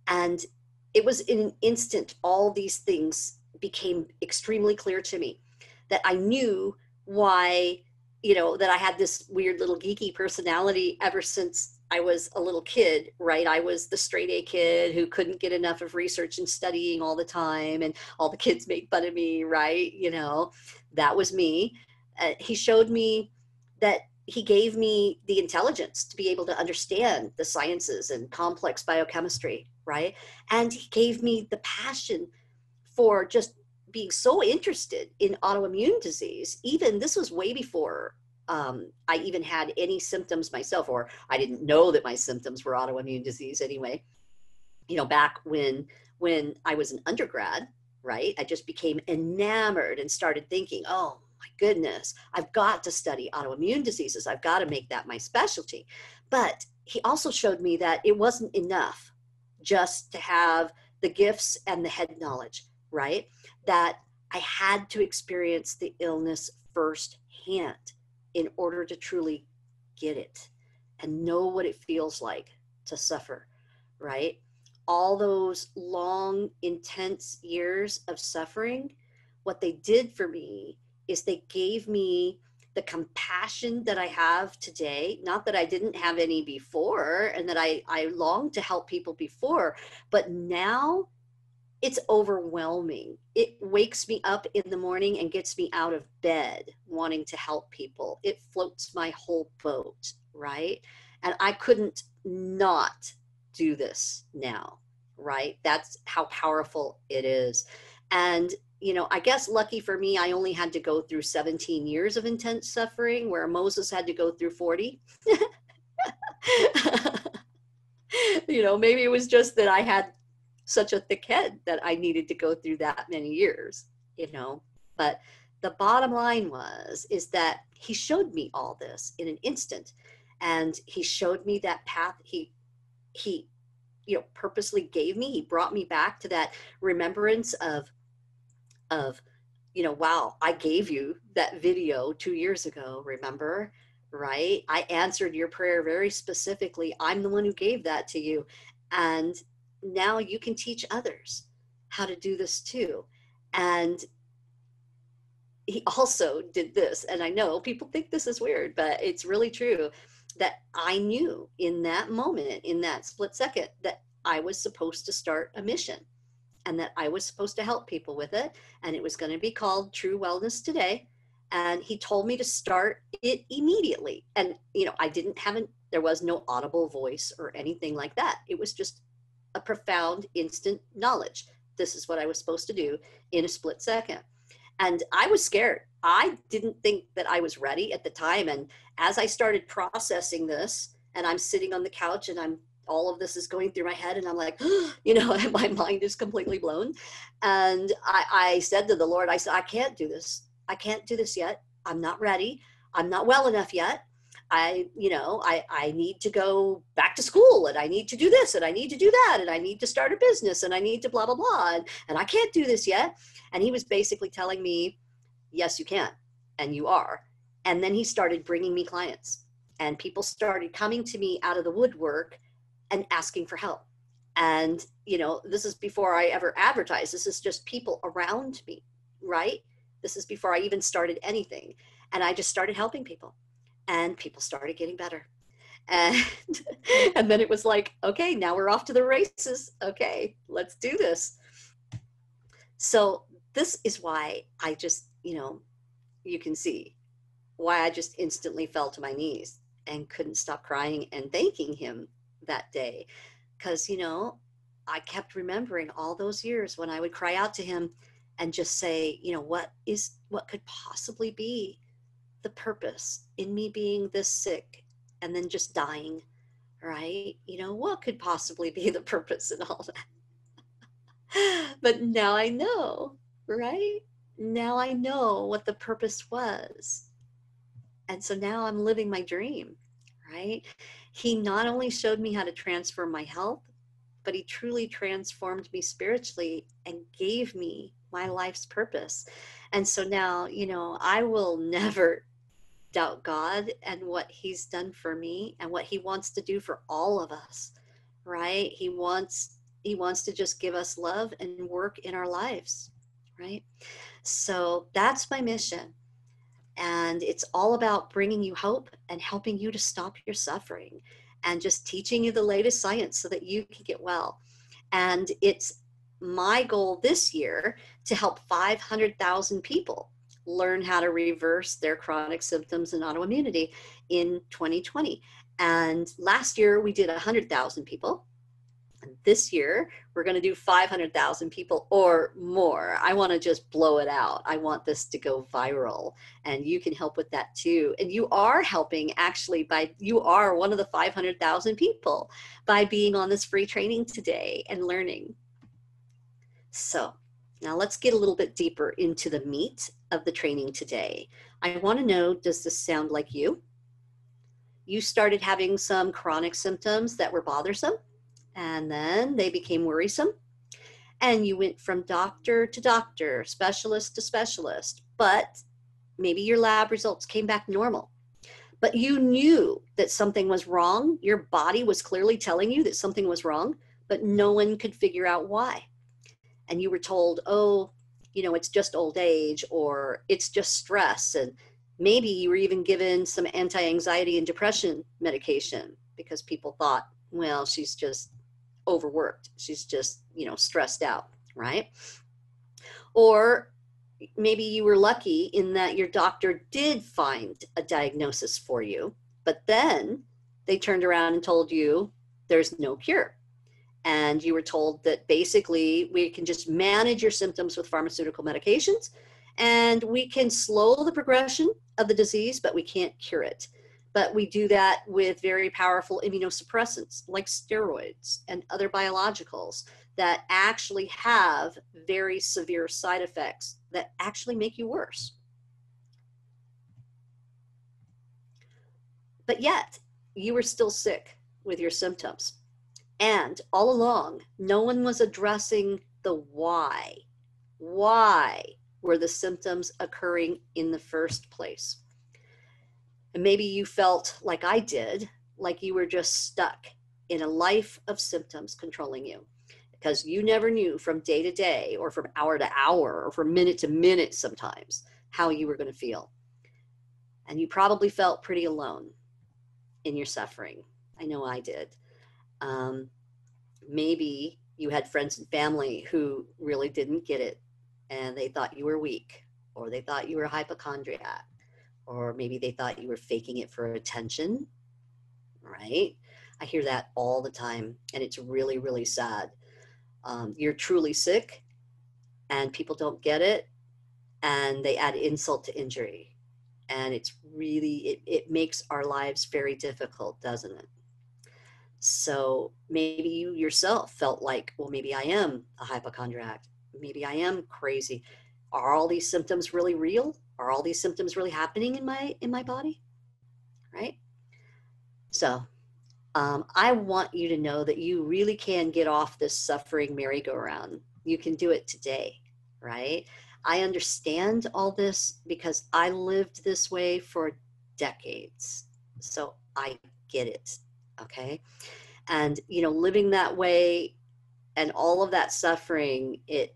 And it was in an instant, all these things became extremely clear to me, that I knew why, you know, that I had this weird little geeky personality ever since I was a little kid, right? I was the straight A kid who couldn't get enough of research and studying all the time, and all the kids made fun of me, right? You know, that was me. He showed me that he gave me the intelligence to be able to understand the sciences and complex biochemistry, right? And he gave me the passion for just being so interested in autoimmune disease. Even this was way before I even had any symptoms myself, or I didn't know that my symptoms were autoimmune disease anyway. You know, back when I was an undergrad, right? I just became enamored and started thinking, oh my goodness, I've got to study autoimmune diseases. I've got to make that my specialty. But he also showed me that it wasn't enough just to have the gifts and the head knowledge, right? That I had to experience the illness firsthand in order to truly get it and know what it feels like to suffer, right? All those long, intense years of suffering, what they did for me is they gave me the compassion that I have today, not that I didn't have any before and that I longed to help people before, but now it's overwhelming. It wakes me up in the morning and gets me out of bed wanting to help people. It floats my whole boat, right? And I couldn't not do this now, right? That's how powerful it is. And, you know, I guess lucky for me, I only had to go through 17 years of intense suffering, where Moses had to go through 40. You know, maybe it was just that I had such a thick head that I needed to go through that many years, you know. But the bottom line is that he showed me all this in an instant, and he showed me that path. He you know, purposely gave me. He brought me back to that remembrance of, you know, wow, I gave you that video 2 years ago, remember? Right? I answered your prayer very specifically. I'm the one who gave that to you. And now you can teach others how to do this too. And he also did this. And I know people think this is weird, but it's really true, that I knew in that moment, in that split second, that I was supposed to start a mission and that I was supposed to help people with it. And it was going to be called True Wellness Today. And he told me to start it immediately. And, you know, there was no audible voice or anything like that. It was just a profound instant knowledge. This is what I was supposed to do in a split second. And I was scared. I didn't think that I was ready at the time. And as I started processing this, and I'm sitting on the couch and all of this is going through my head, and I'm like, you know, my mind is completely blown. And I said to the Lord, I said, I can't do this. I can't do this yet. I'm not ready. I'm not well enough yet. I need to go back to school, and I need to do this, and I need to do that, and I need to start a business, and I need to blah, blah, blah. And I can't do this yet. And he was basically telling me, yes, you can. And you are. And then he started bringing me clients, and people started coming to me out of the woodwork and asking for help. And, you know, this is before I ever advertised. This is just people around me, right? This is before I even started anything. And I just started helping people, and people started getting better. And, and then it was like, okay, now we're off to the races. Okay, let's do this. So this is why I just, you know, you can see why I just instantly fell to my knees and couldn't stop crying and thanking him that day. Because, you know, I kept remembering all those years when I would cry out to him and just say, you know, what could possibly be the purpose in me being this sick and then just dying, right? You know, what could possibly be the purpose in all that? But now I know, right? Now I know what the purpose was. And so now I'm living my dream, right? He not only showed me how to transform my health, but he truly transformed me spiritually and gave me my life's purpose. And so now, you know, I will never doubt God and what he's done for me and what he wants to do for all of us, right? He wants to just give us love and work in our lives, right? So that's my mission. And it's all about bringing you hope and helping you to stop your suffering and just teaching you the latest science so that you can get well. And it's my goal this year to help 500,000 people learn how to reverse their chronic symptoms and autoimmunity in 2020. And last year we did 100,000 people. This year, we're going to do 500,000 people or more. I want to just blow it out. I want this to go viral, and you can help with that too. And you are helping actually you are one of the 500,000 people by being on this free training today and learning. So now let's get a little bit deeper into the meat of the training today. I want to know, does this sound like you? You started having some chronic symptoms that were bothersome, and then they became worrisome, and you went from doctor to doctor, specialist to specialist, but maybe your lab results came back normal, but you knew that something was wrong. Your body was clearly telling you that something was wrong, but no one could figure out why. And you were told, oh, you know, it's just old age, or it's just stress, and Maybe you were even given some anti-anxiety and depression medication because people thought, well, she's just overworked. She's just, stressed out, right? Or maybe you were lucky in that your doctor did find a diagnosis for you, but then they turned around and told you there's no cure. And you were told that basically we can just manage your symptoms with pharmaceutical medications and we can slow the progression of the disease, but we can't cure it. But we do that with very powerful immunosuppressants like steroids and other biologicals that actually have very severe side effects that actually make you worse. But yet, you were still sick with your symptoms. And all along, no one was addressing the why. Why were the symptoms occurring in the first place? And maybe you felt like I did, like you were just stuck in a life of symptoms controlling you, because you never knew from day to day or from hour to hour or from minute to minute sometimes how you were going to feel. And you probably felt pretty alone in your suffering. I know I did. Maybe you had friends and family who really didn't get it and they thought you were weak, or they thought you were a hypochondriac, or maybe they thought you were faking it for attention, right? I hear that all the time, and it's really, really sad. You're truly sick and people don't get it, and they add insult to injury. And it's really, it makes our lives very difficult, doesn't it? So maybe you yourself felt like, well, maybe I am a hypochondriac. Maybe I am crazy. Are all these symptoms really real? Are all these symptoms really happening in my body? Right? So I want you to know that you really can get off this suffering merry-go-round. You can do it today, right? I understand all this because I lived this way for decades. So I get it, okay? And, living that way and all of that suffering, it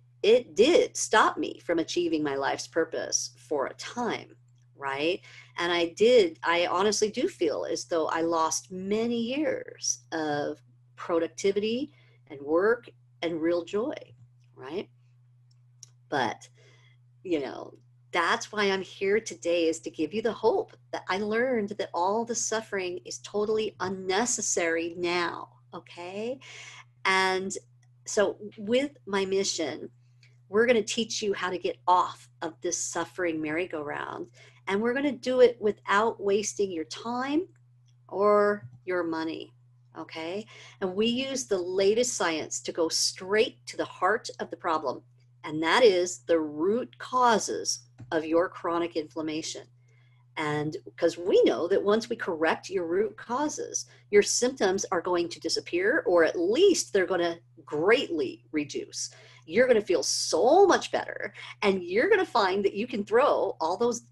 did stop me from achieving my life's purpose for a time, right? And I honestly do feel as though I lost many years of productivity and work and real joy, right? But, that's why I'm here today, is to give you the hope that I learned that all the suffering is totally unnecessary now, okay? And so with my mission, we're going to teach you how to get off of this suffering merry-go-round, and we're going to do it without wasting your time or your money, okay? And we use the latest science to go straight to the heart of the problem, and that is the root causes of your chronic inflammation. And because we know that once we correct your root causes, your symptoms are going to disappear, or at least they're going to greatly reduce. You're going to feel so much better, and you're going to find that you can throw all those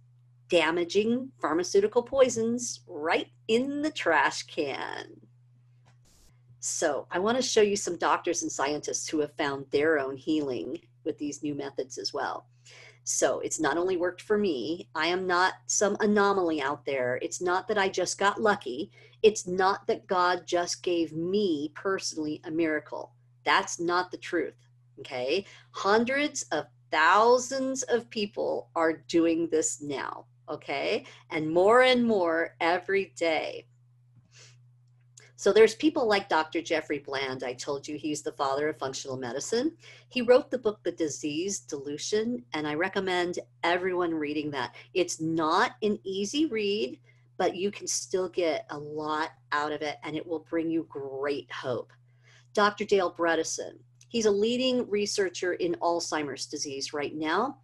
damaging pharmaceutical poisons right in the trash can. So I want to show you some doctors and scientists who have found their own healing with these new methods as well. So it's not only worked for me. I am not some anomaly out there. It's not that I just got lucky. It's not that God just gave me personally a miracle. That's not the truth, okay? Hundreds of thousands of people are doing this now, okay? And more every day. So there's people like Dr. Jeffrey Bland. I told you he's the father of functional medicine. He wrote the book, The Disease Dilution, and I recommend everyone reading that. It's not an easy read, but you can still get a lot out of it, and it will bring you great hope. Dr. Dale Bredesen, he's a leading researcher in Alzheimer's disease right now.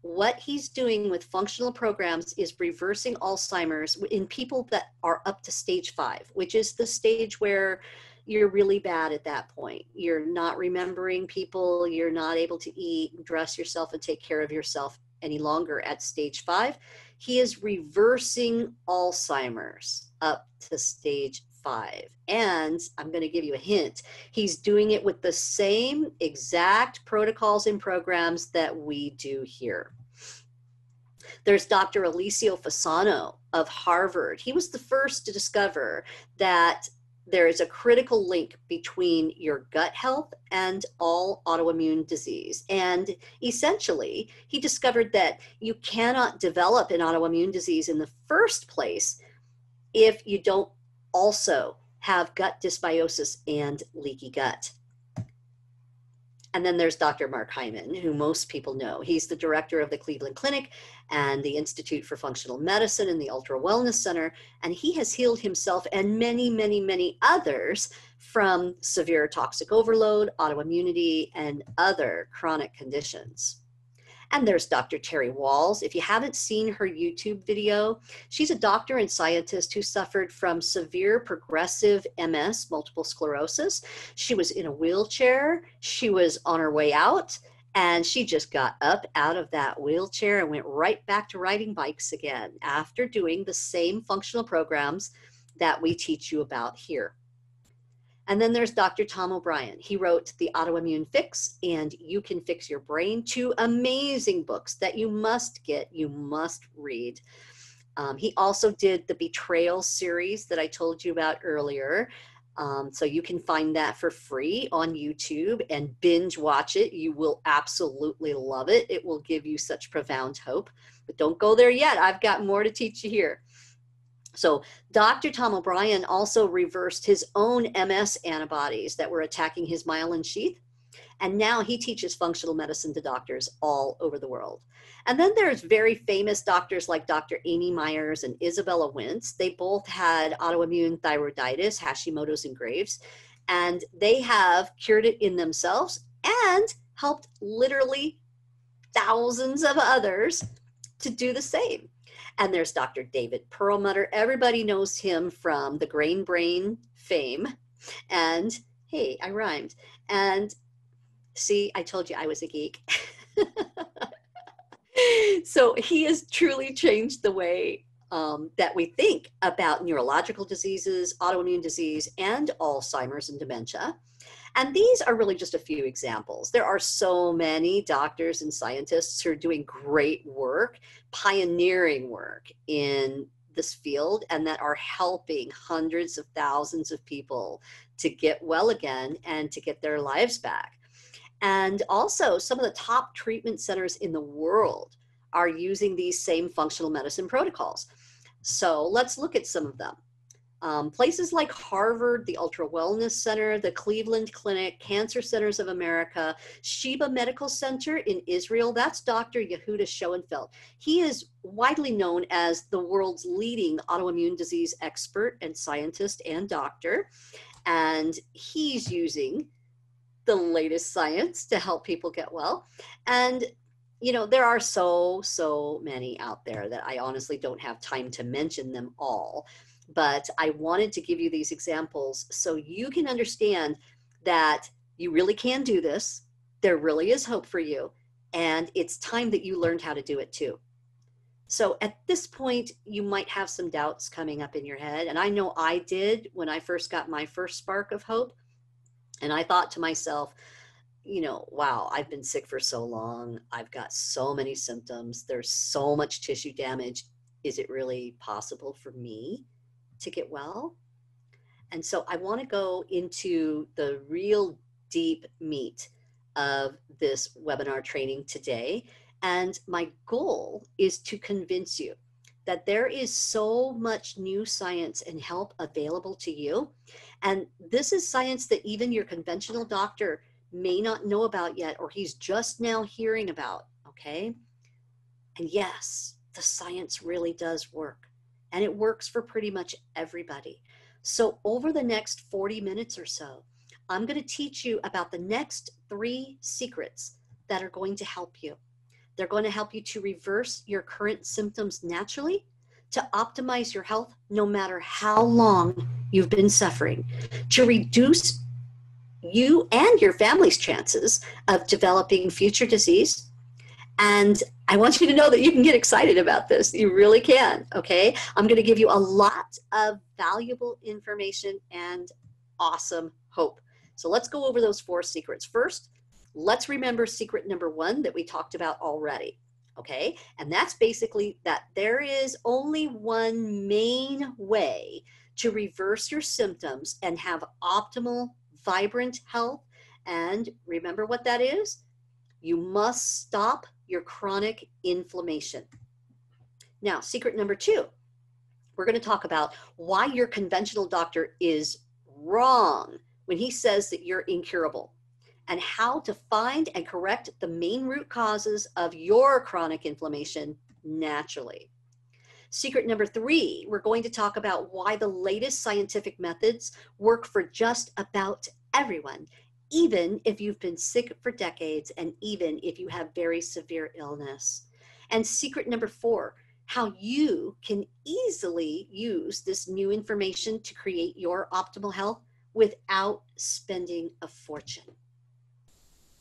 What he's doing with functional programs is reversing Alzheimer's in people that are up to stage 5, which is the stage where you're really bad at that point. You're not remembering people, you're not able to eat, dress yourself, and take care of yourself any longer at stage 5. He is reversing Alzheimer's up to stage 5. And I'm going to give you a hint. He's doing it with the same exact protocols and programs that we do here. There's Dr. Alessio Fasano of Harvard. He was the first to discover that there is a critical link between your gut health and all autoimmune disease. And essentially, he discovered that you cannot develop an autoimmune disease in the first place if you don't also have gut dysbiosis and leaky gut. And then there's Dr. Mark Hyman, who most people know. He's the director of the Cleveland Clinic and the Institute for Functional Medicine and the Ultra Wellness Center. And he has healed himself and many, many, many others from severe toxic overload, autoimmunity, and other chronic conditions. And there's Dr. Terry Walls. If you haven't seen her YouTube video, she's a doctor and scientist who suffered from severe progressive MS, multiple sclerosis. She was in a wheelchair. She was on her way out, and she just got up out of that wheelchair and went right back to riding bikes again after doing the same functional programs that we teach you about here. And then there's Dr. Tom O'Brien. He wrote The Autoimmune Fix and You Can Fix Your Brain, 2 amazing books that you must get, you must read. He also did the Betrayal series that I told you about earlier. So you can find that for free on YouTube and binge watch it. You will absolutely love it. It will give you such profound hope. But don't go there yet. I've got more to teach you here. So Dr. Tom O'Brien also reversed his own MS antibodies that were attacking his myelin sheath. And now he teaches functional medicine to doctors all over the world. And then there's very famous doctors like Dr. Amy Myers and Isabella Wentz. They both had autoimmune thyroiditis, Hashimoto's and Graves', and they have cured it in themselves and helped literally thousands of others to do the same. And there's Dr. David Perlmutter. Everybody knows him from the Grain Brain fame. And hey, I rhymed. And see, I told you I was a geek. So he has truly changed the way that we think about neurological diseases, autoimmune disease, and Alzheimer's and dementia. And these are really just a few examples. There are so many doctors and scientists who are doing great work, pioneering work in this field, and that are helping hundreds of thousands of people to get well again and to get their lives back. And also, some of the top treatment centers in the world are using these same functional medicine protocols. So let's look at some of them. Places like Harvard, the Ultra Wellness Center, the Cleveland Clinic, Cancer Centers of America, Sheba Medical Center in Israel. That's Dr. Yehuda Schoenfeld. He is widely known as the world's leading autoimmune disease expert and scientist and doctor. And he's using the latest science to help people get well. And you know, there are so many out there that I honestly don't have time to mention them all. But I wanted to give you these examples so you can understand that you really can do this. There really is hope for you. And it's time that you learned how to do it too. So at this point, you might have some doubts coming up in your head. And I know I did when I first got my first spark of hope. And I thought to myself, you know, wow, I've been sick for so long. I've got so many symptoms. There's so much tissue damage. Is it really possible for me to get well? And so I want to go into the real deep meat of this webinar training today. And my goal is to convince you that there is so much new science and help available to you. And this is science that even your conventional doctor may not know about yet, or he's just now hearing about, okay? And yes, the science really does work. And it works for pretty much everybody. So over the next 40 minutes or so, I'm going to teach you about the next 3 secrets that are going to help you. They're going to help you to reverse your current symptoms naturally, to optimize your health no matter how long you've been suffering, to reduce you and your family's chances of developing future disease. And I want you to know that you can get excited about this. You really can, okay? I'm going to give you a lot of valuable information and awesome hope. So let's go over those 4 secrets. First, let's remember secret number 1 that we talked about already, okay? And that's basically that there is only one main way to reverse your symptoms and have optimal, vibrant health. And remember what that is? You must stop your chronic inflammation. Now, secret number 2, we're going to talk about why your conventional doctor is wrong when he says that you're incurable, and how to find and correct the main root causes of your chronic inflammation naturally. Secret number 3, we're going to talk about why the latest scientific methods work for just about everyone, even if you've been sick for decades and even if you have very severe illness. And secret number 4, how you can easily use this new information to create your optimal health without spending a fortune.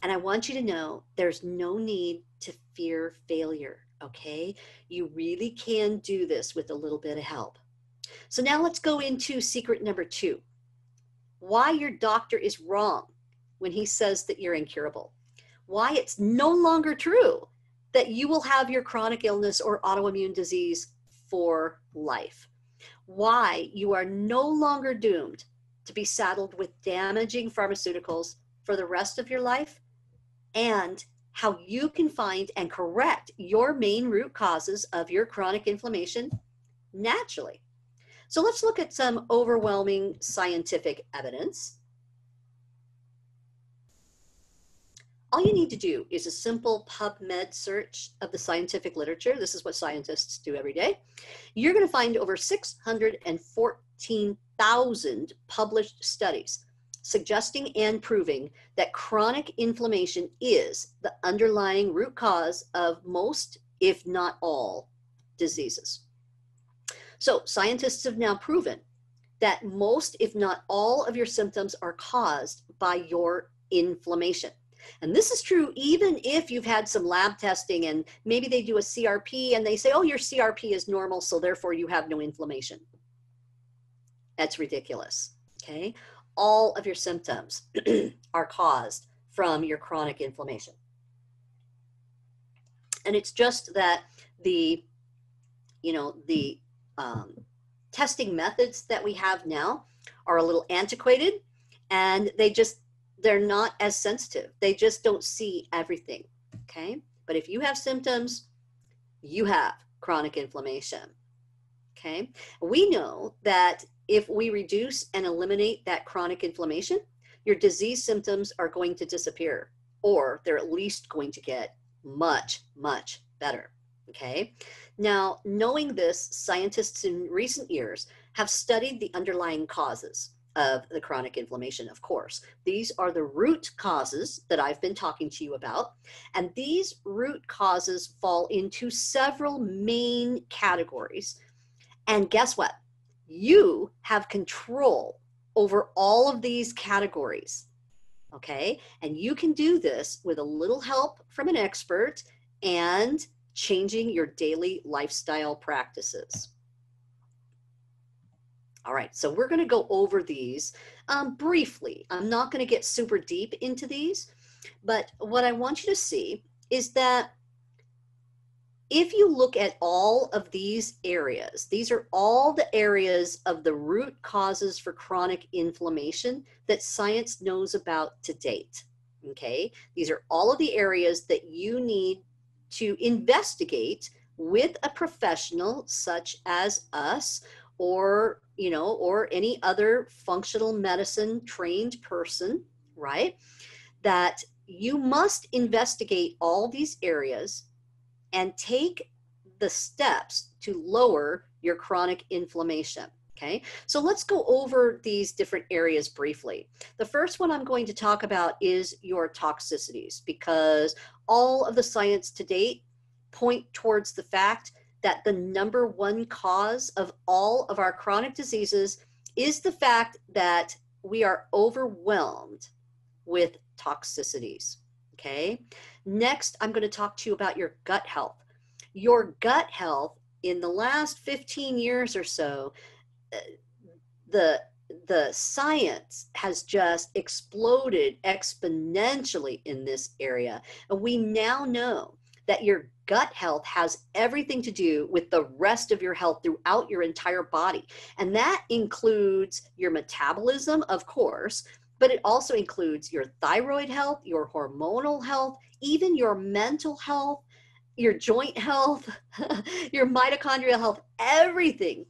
And I want you to know there's no need to fear failure, okay? You really can do this with a little bit of help. So now let's go into secret number 2, why your doctor is wrong when he says that you're incurable, why it's no longer true that you will have your chronic illness or autoimmune disease for life, why you are no longer doomed to be saddled with damaging pharmaceuticals for the rest of your life, and how you can find and correct your main root causes of your chronic inflammation naturally. So let's look at some overwhelming scientific evidence. All you need to do is a simple PubMed search of the scientific literature. This is what scientists do every day. You're going to find over 614,000 published studies suggesting and proving that chronic inflammation is the underlying root cause of most, if not all, diseases. So scientists have now proven that most, if not all, of your symptoms are caused by your inflammation. And this is true even if you've had some lab testing and maybe they do a CRP and they say, oh, your CRP is normal, so therefore you have no inflammation. That's ridiculous, okay? All of your symptoms are caused from your chronic inflammation. And it's just that the testing methods that we have now are a little antiquated, and they're not as sensitive. They just don't see everything, okay? But if you have symptoms, you have chronic inflammation, okay? We know that if we reduce and eliminate that chronic inflammation, your disease symptoms are going to disappear, or they're at least going to get much, much better, okay? Now, knowing this, scientists in recent years have studied the underlying causes of the chronic inflammation, of course. These are the root causes that I've been talking to you about. And these root causes fall into several main categories. And guess what? You have control over all of these categories, okay? And you can do this with a little help from an expert and changing your daily lifestyle practices. All right, so we're going to go over these briefly. I'm not going to get super deep into these, but what I want you to see is that if you look at all of these areas, these are all the areas of the root causes for chronic inflammation that science knows about to date, okay? These are all of the areas that you need to investigate with a professional such as us, or any other functional medicine trained person, right? That you must investigate all these areas and take the steps to lower your chronic inflammation, okay? So let's go over these different areas briefly. The first one I'm going to talk about is your toxicities, because all of the science to date point towards the fact that the number one cause of all of our chronic diseases is the fact that we are overwhelmed with toxicities, okay? Next, I'm going to talk to you about your gut health. Your gut health, in the last 15 years or so, the science has just exploded exponentially in this area. And we now know that your gut health has everything to do with the rest of your health throughout your entire body. And that includes your metabolism, of course, but it also includes your thyroid health, your hormonal health, even your mental health, your joint health, your mitochondrial health. Everything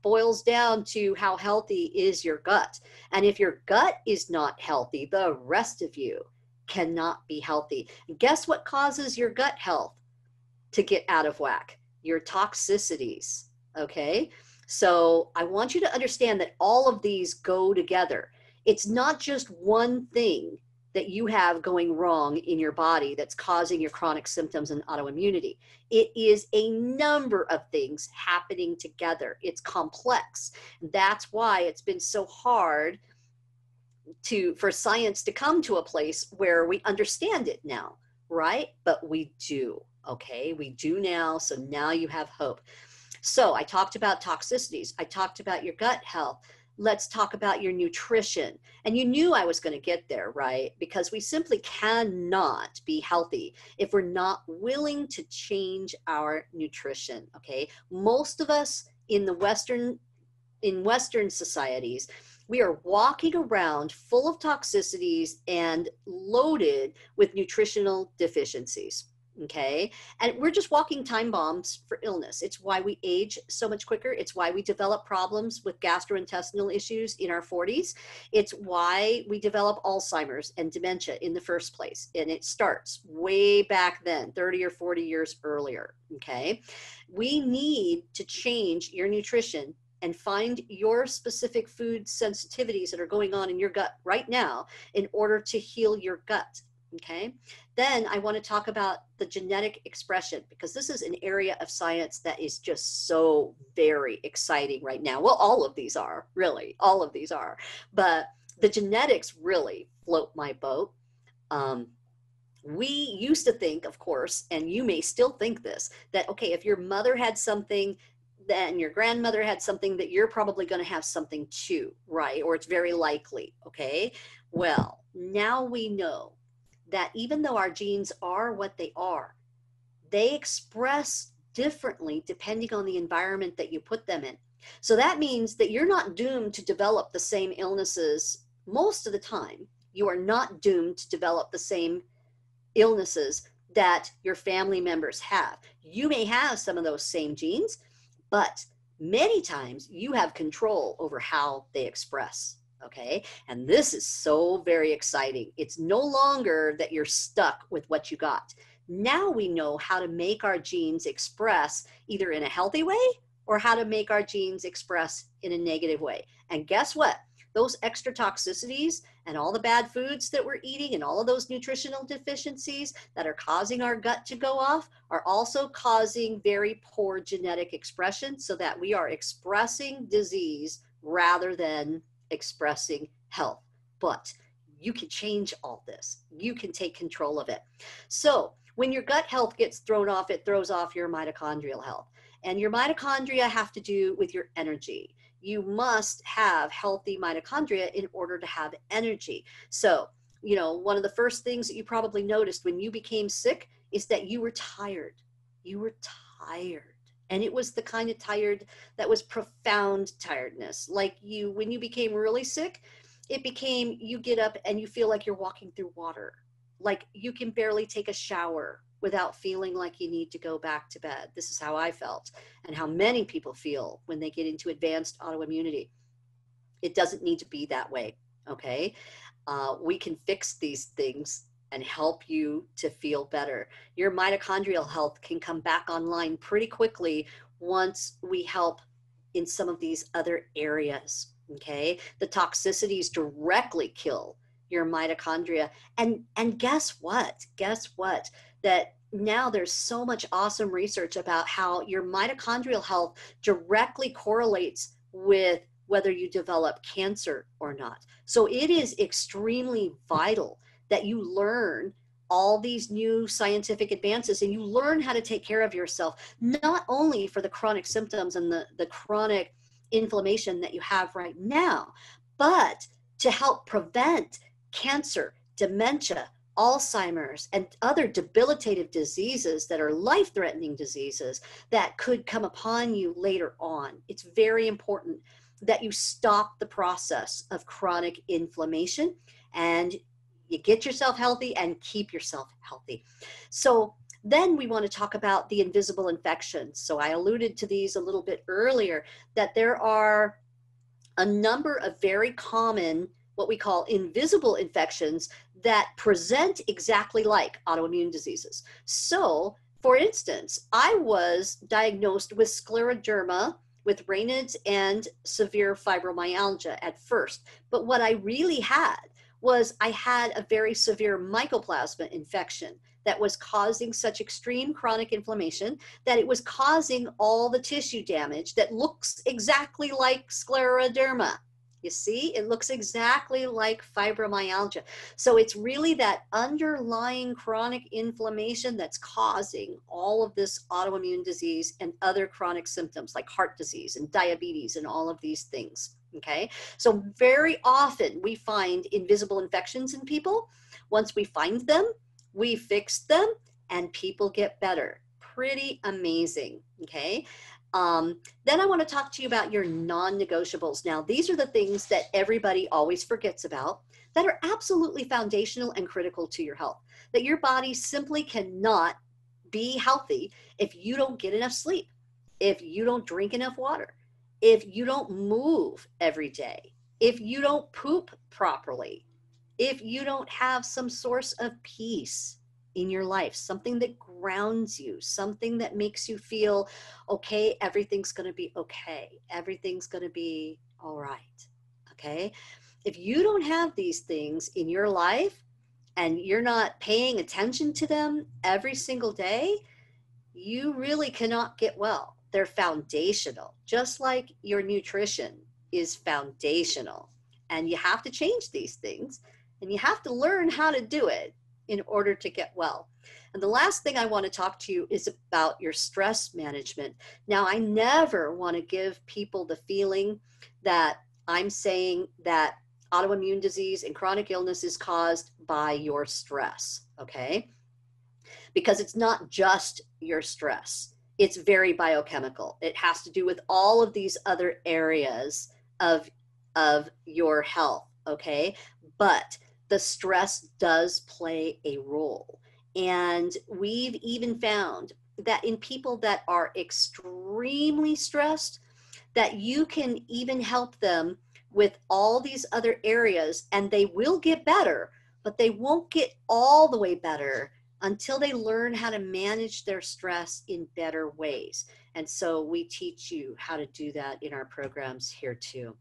boils down to how healthy is your gut. And if your gut is not healthy, the rest of you cannot be healthy. And guess what causes your gut health to get out of whack? Your toxicities. Okay. So I want you to understand that all of these go together. It's not just one thing that you have going wrong in your body that's causing your chronic symptoms and autoimmunity. It is a number of things happening together. It's complex. That's why it's been so hard for science to come to a place where we understand it now, right? But we do, okay? We do now, so now you have hope. So I talked about toxicities. I talked about your gut health. Let's talk about your nutrition. And you knew I was going to get there, right? Because we simply cannot be healthy if we're not willing to change our nutrition, okay? Most of us in Western societies, we are walking around full of toxicities and loaded with nutritional deficiencies. Okay. And we're just walking time bombs for illness. It's why we age so much quicker. It's why we develop problems with gastrointestinal issues in our 40s. It's why we develop Alzheimer's and dementia in the first place. And it starts way back then, 30 or 40 years earlier. Okay. We need to change your nutrition and find your specific food sensitivities that are going on in your gut right now in order to heal your gut. Okay. Then I want to talk about the genetic expression, because this is an area of science that is just so very exciting right now. Well, all of these are, really, all of these are. But the genetics really float my boat. We used to think, of course, and you may still think this, that, okay, if your mother had something, then your grandmother had something, that you're probably going to have something too, right? Or it's very likely, okay? Well, now we know that even though our genes are what they are, they express differently depending on the environment that you put them in. So that means that you're not doomed to develop the same illnesses most of the time. You are not doomed to develop the same illnesses that your family members have. You may have some of those same genes, but many times you have control over how they express. Okay. And this is so very exciting. It's no longer that you're stuck with what you got. Now we know how to make our genes express either in a healthy way or how to make our genes express in a negative way. And guess what? Those extra toxicities and all the bad foods that we're eating and all of those nutritional deficiencies that are causing our gut to go off are also causing very poor genetic expression, so that we are expressing disease rather than expressing health. But you can change all this. You can take control of it. So when your gut health gets thrown off, it throws off your mitochondrial health. And your mitochondria have to do with your energy. You must have healthy mitochondria in order to have energy. So, you know, one of the first things that you probably noticed when you became sick is that you were tired. You were tired. And it was the kind of tired that was profound tiredness. Like when you became really sick, it became, you get up and you feel like you're walking through water. Like you can barely take a shower without feeling like you need to go back to bed. This is how I felt, and how many people feel when they get into advanced autoimmunity. It doesn't need to be that way, okay? We can fix these things and help you to feel better. Your mitochondrial health can come back online pretty quickly once we help in some of these other areas, okay? The toxicities directly kill your mitochondria. And guess what? That now there's so much awesome research about how your mitochondrial health directly correlates with whether you develop cancer or not. So it is extremely vital that you learn all these new scientific advances and you learn how to take care of yourself, not only for the chronic symptoms and the chronic inflammation that you have right now, but to help prevent cancer, dementia, Alzheimer's, and other debilitative diseases that are life-threatening diseases that could come upon you later on. It's very important that you stop the process of chronic inflammation and you get yourself healthy and keep yourself healthy. So then we want to talk about the invisible infections. So I alluded to these a little bit earlier, that there are a number of very common, what we call invisible infections that present exactly like autoimmune diseases. So, for instance, I was diagnosed with scleroderma, with Raynaud's and severe fibromyalgia at first. But what I really had was I had a very severe mycoplasma infection that was causing such extreme chronic inflammation that it was causing all the tissue damage that looks exactly like scleroderma. You see, it looks exactly like fibromyalgia. So it's really that underlying chronic inflammation that's causing all of this autoimmune disease and other chronic symptoms like heart disease and diabetes and all of these things. Okay, so very often we find invisible infections in people. Once we find them, we fix them and people get better. Pretty amazing. Okay. Then I want to talk to you about your non-negotiables. Now, these are the things that everybody always forgets about that are absolutely foundational and critical to your health, that your body simply cannot be healthy if you don't get enough sleep, if you don't drink enough water, if you don't move every day, if you don't poop properly, if you don't have some source of peace in your life, something that grounds you, something that makes you feel, okay, everything's going to be okay. Everything's going to be all right. Okay. If you don't have these things in your life and you're not paying attention to them every single day, you really cannot get well. They're foundational, just like your nutrition is foundational. And you have to change these things and you have to learn how to do it in order to get well. And the last thing I want to talk to you is about your stress management. Now, I never want to give people the feeling that I'm saying that autoimmune disease and chronic illness is caused by your stress, okay? Because it's not just your stress. It's very biochemical. It has to do with all of these other areas of your health, okay? But the stress does play a role. And we've even found that in people that are extremely stressed, that you can even help them with all these other areas and they will get better, but they won't get all the way better until they learn how to manage their stress in better ways. And so we teach you how to do that in our programs here too.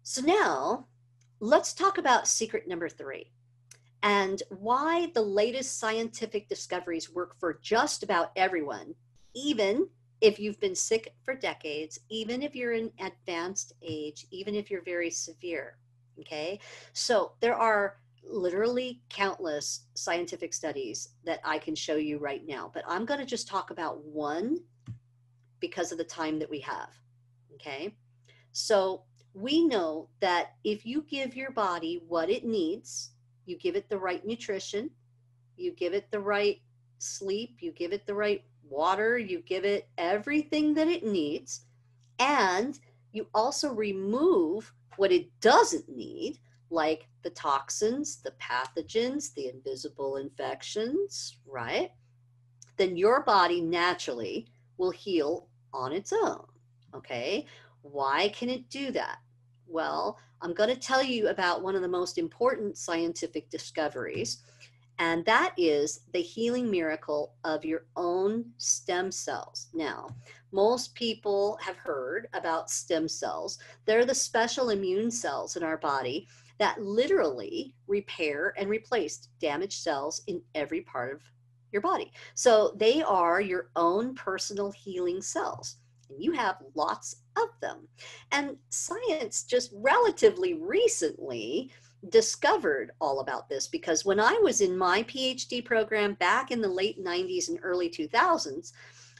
So now let's talk about secret number 3 and why the latest scientific discoveries work for just about everyone, even if you've been sick for decades, even if you're in advanced age, even if you're very severe, okay? So there are literally countless scientific studies that I can show you right now, but I'm going to just talk about one because of the time that we have, okay? So we know that if you give your body what it needs, you give it the right nutrition, you give it the right sleep, you give it the right water, you give it everything that it needs, and you also remove what it doesn't need, like the toxins, the pathogens, the invisible infections, right? Then your body naturally will heal on its own, okay? Why can it do that? Well, I'm going to tell you about one of the most important scientific discoveries, and that is the healing miracle of your own stem cells. Now, most people have heard about stem cells. They're the special immune cells in our body that literally repair and replace damaged cells in every part of your body. So they are your own personal healing cells, and you have lots of them. And science just relatively recently discovered all about this, because when I was in my PhD program back in the late 90s and early 2000s,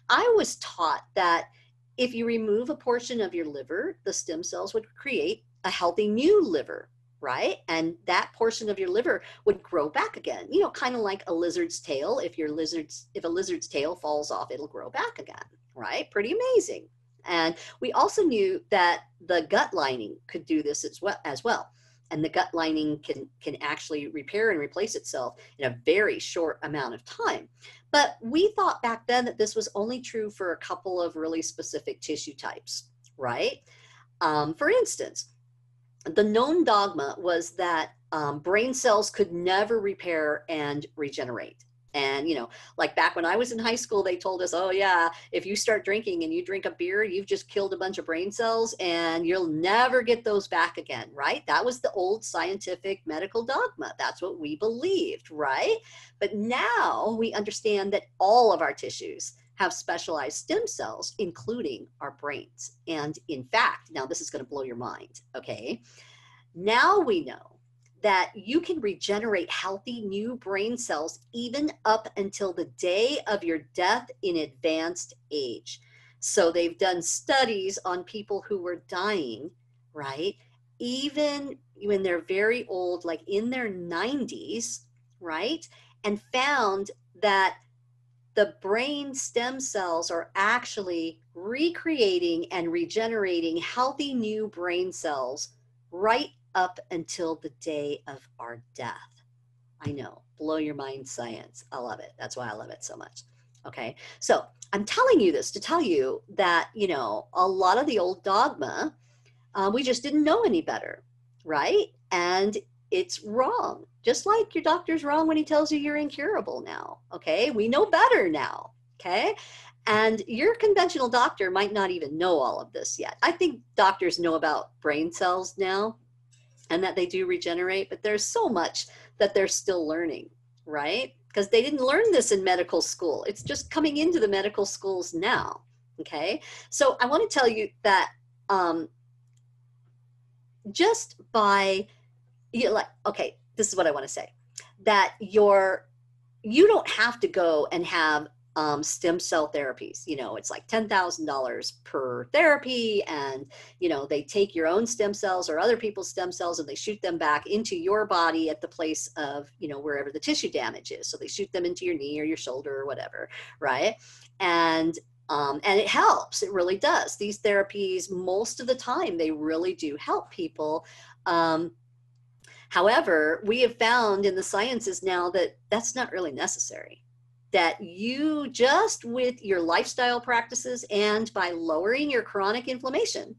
I was taught that if you remove a portion of your liver, the stem cells would create a healthy new liver. right? And that portion of your liver would grow back again, you know, kind of like a lizard's tail. If a lizard's tail falls off, it'll grow back again, right? Pretty amazing. And we also knew that the gut lining could do this as well. And the gut lining can actually repair and replace itself in a very short amount of time. But we thought back then that this was only true for a couple of really specific tissue types, right? For instance, the known dogma was that brain cells could never repair and regenerate. And, you know, like back when I was in high school, they told us, oh, yeah, if you start drinking and you drink a beer, you've just killed a bunch of brain cells and you'll never get those back again, right? That was the old scientific medical dogma. That's what we believed, right? But now we understand that all of our tissues have specialized stem cells, including our brains. And in fact, now this is going to blow your mind, okay? Now we know that you can regenerate healthy new brain cells even up until the day of your death in advanced age. So they've done studies on people who were dying, right? Even when they're very old, like in their 90s, right? And found that the brain stem cells are actually recreating and regenerating healthy new brain cells right up until the day of our death. I know, blow your mind science. I love it. That's why I love it so much. Okay, so I'm telling you this to tell you that, you know, a lot of the old dogma, we just didn't know any better, right? And it's wrong. Just like your doctor's wrong when he tells you you're incurable now, okay? We know better now, okay? And your conventional doctor might not even know all of this yet. I think doctors know about brain cells now and that they do regenerate, but there's so much that they're still learning, right? Because they didn't learn this in medical school. It's just coming into the medical schools now, okay? So I want to tell you that just by, okay, this is what I want to say, that you don't have to go and have stem cell therapies. You know, it's like $10,000 per therapy, and, you know, they take your own stem cells or other people's stem cells and they shoot them back into your body at the place of, you know, wherever the tissue damage is. So they shoot them into your knee or your shoulder or whatever, right? And it helps. It really does. These therapies, most of the time, they really do help people. However, we have found in the sciences now that that's not really necessary. That you just with your lifestyle practices and by lowering your chronic inflammation,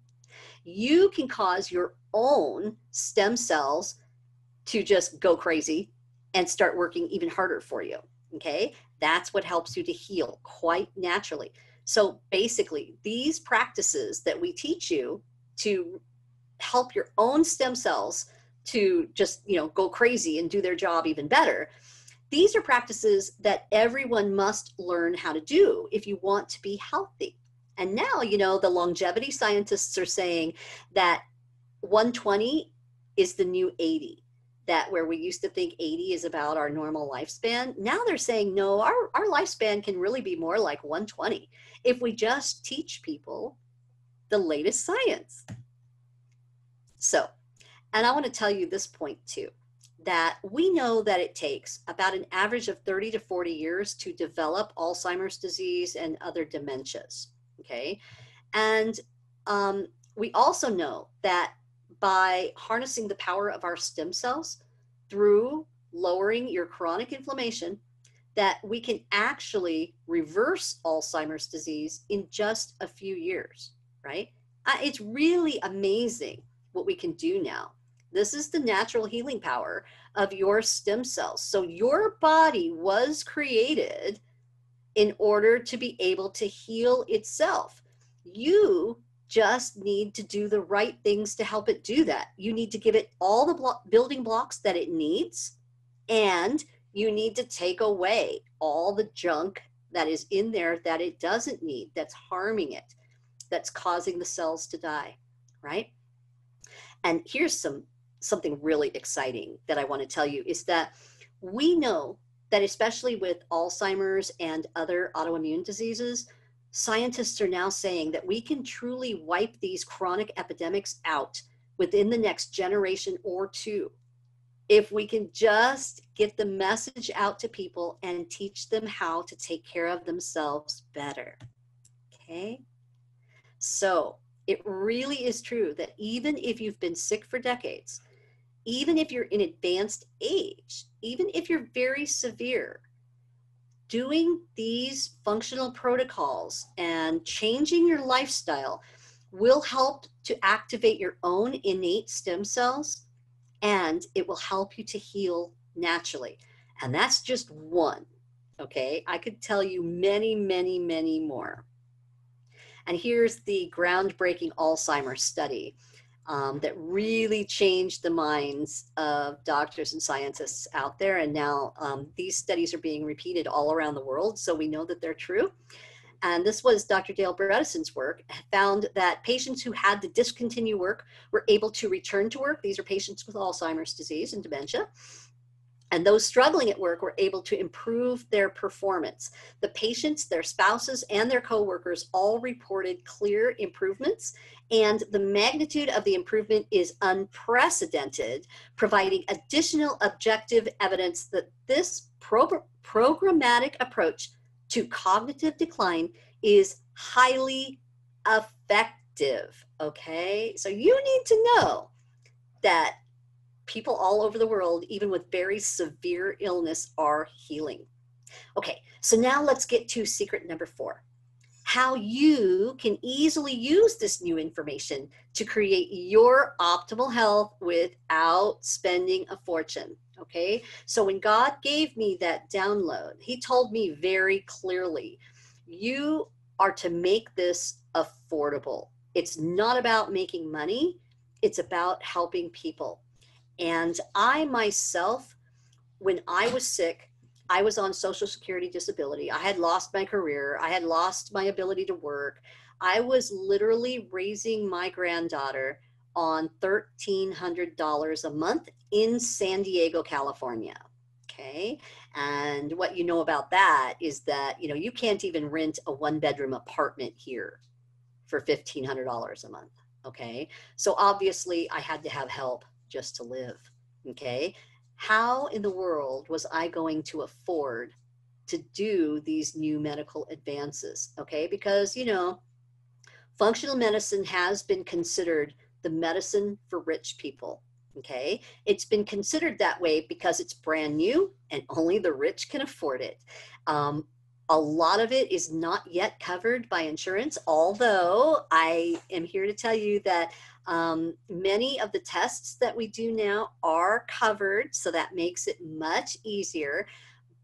you can cause your own stem cells to just go crazy and start working even harder for you. Okay, that's what helps you to heal quite naturally. So basically, these practices that we teach you to help your own stem cells to just, you know, go crazy and do their job even better, these are practices that everyone must learn how to do if you want to be healthy. And now, you know, the longevity scientists are saying that 120 is the new 80. That where we used to think 80 is about our normal lifespan, now they're saying, no, our lifespan can really be more like 120 if we just teach people the latest science. So, and I want to tell you this point too, that we know that it takes about an average of 30 to 40 years to develop Alzheimer's disease and other dementias, okay? And we also know that by harnessing the power of our stem cells through lowering your chronic inflammation, that we can actually reverse Alzheimer's disease in just a few years, right? It's really amazing what we can do now. This is the natural healing power of your stem cells. So your body was created in order to be able to heal itself. You just need to do the right things to help it do that. You need to give it all the building blocks that it needs, and you need to take away all the junk that is in there that it doesn't need, that's harming it, that's causing the cells to die, right? And here's something really exciting that I want to tell you is that we know that especially with Alzheimer's and other autoimmune diseases, scientists are now saying that we can truly wipe these chronic epidemics out within the next generation or two, if we can just get the message out to people and teach them how to take care of themselves better. Okay? So it really is true that even if you've been sick for decades, even if you're in advanced age, even if you're very severe, doing these functional protocols and changing your lifestyle will help to activate your own innate stem cells, and it will help you to heal naturally. And that's just one, okay? I could tell you many, many, many more. And here's the groundbreaking Alzheimer's study that really changed the minds of doctors and scientists out there. And now these studies are being repeated all around the world, so we know that they're true. And this was Dr. Dale Bredesen's work, found that patients who had to discontinue work were able to return to work. These are patients with Alzheimer's disease and dementia. And those struggling at work were able to improve their performance. The patients, their spouses, and their coworkers all reported clear improvements, and the magnitude of the improvement is unprecedented, providing additional objective evidence that this programmatic approach to cognitive decline is highly effective, okay? So you need to know that people all over the world, even with very severe illness, are healing. Okay, so now let's get to secret number 4. How you can easily use this new information to create your optimal health without spending a fortune. Okay, so when God gave me that download, he told me very clearly, you are to make this affordable. It's not about making money, it's about helping people. And I myself, when I was sick, I was on Social Security disability. I had lost my career. I had lost my ability to work. I was literally raising my granddaughter on $1,300 a month in San Diego, California. Okay. And what you know about that is that, you know, you can't even rent a 1-bedroom apartment here for $1,500 a month. Okay. So obviously I had to have help just to live. Okay. How in the world was I going to afford to do these new medical advances? Okay. Because, you know, functional medicine has been considered the medicine for rich people. Okay. It's been considered that way because it's brand new and only the rich can afford it. A lot of it is not yet covered by insurance, although I am here to tell you that many of the tests that we do now are covered, so that makes it much easier.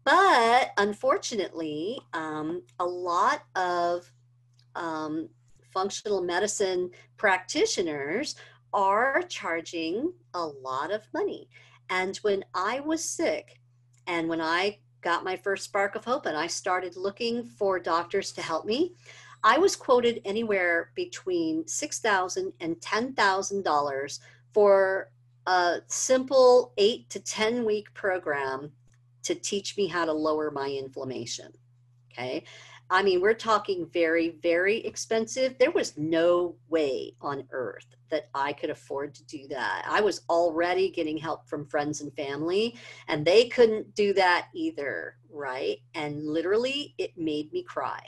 But unfortunately, a lot of functional medicine practitioners are charging a lot of money. And when I was sick and when I got my first spark of hope and I started looking for doctors to help me, I was quoted anywhere between $6,000 and $10,000 for a simple 8 to 10 week program to teach me how to lower my inflammation. Okay. I mean, we're talking very, very expensive. There was no way on earth that I could afford to do that. I was already getting help from friends and family, and they couldn't do that either, right? And literally, it made me cry.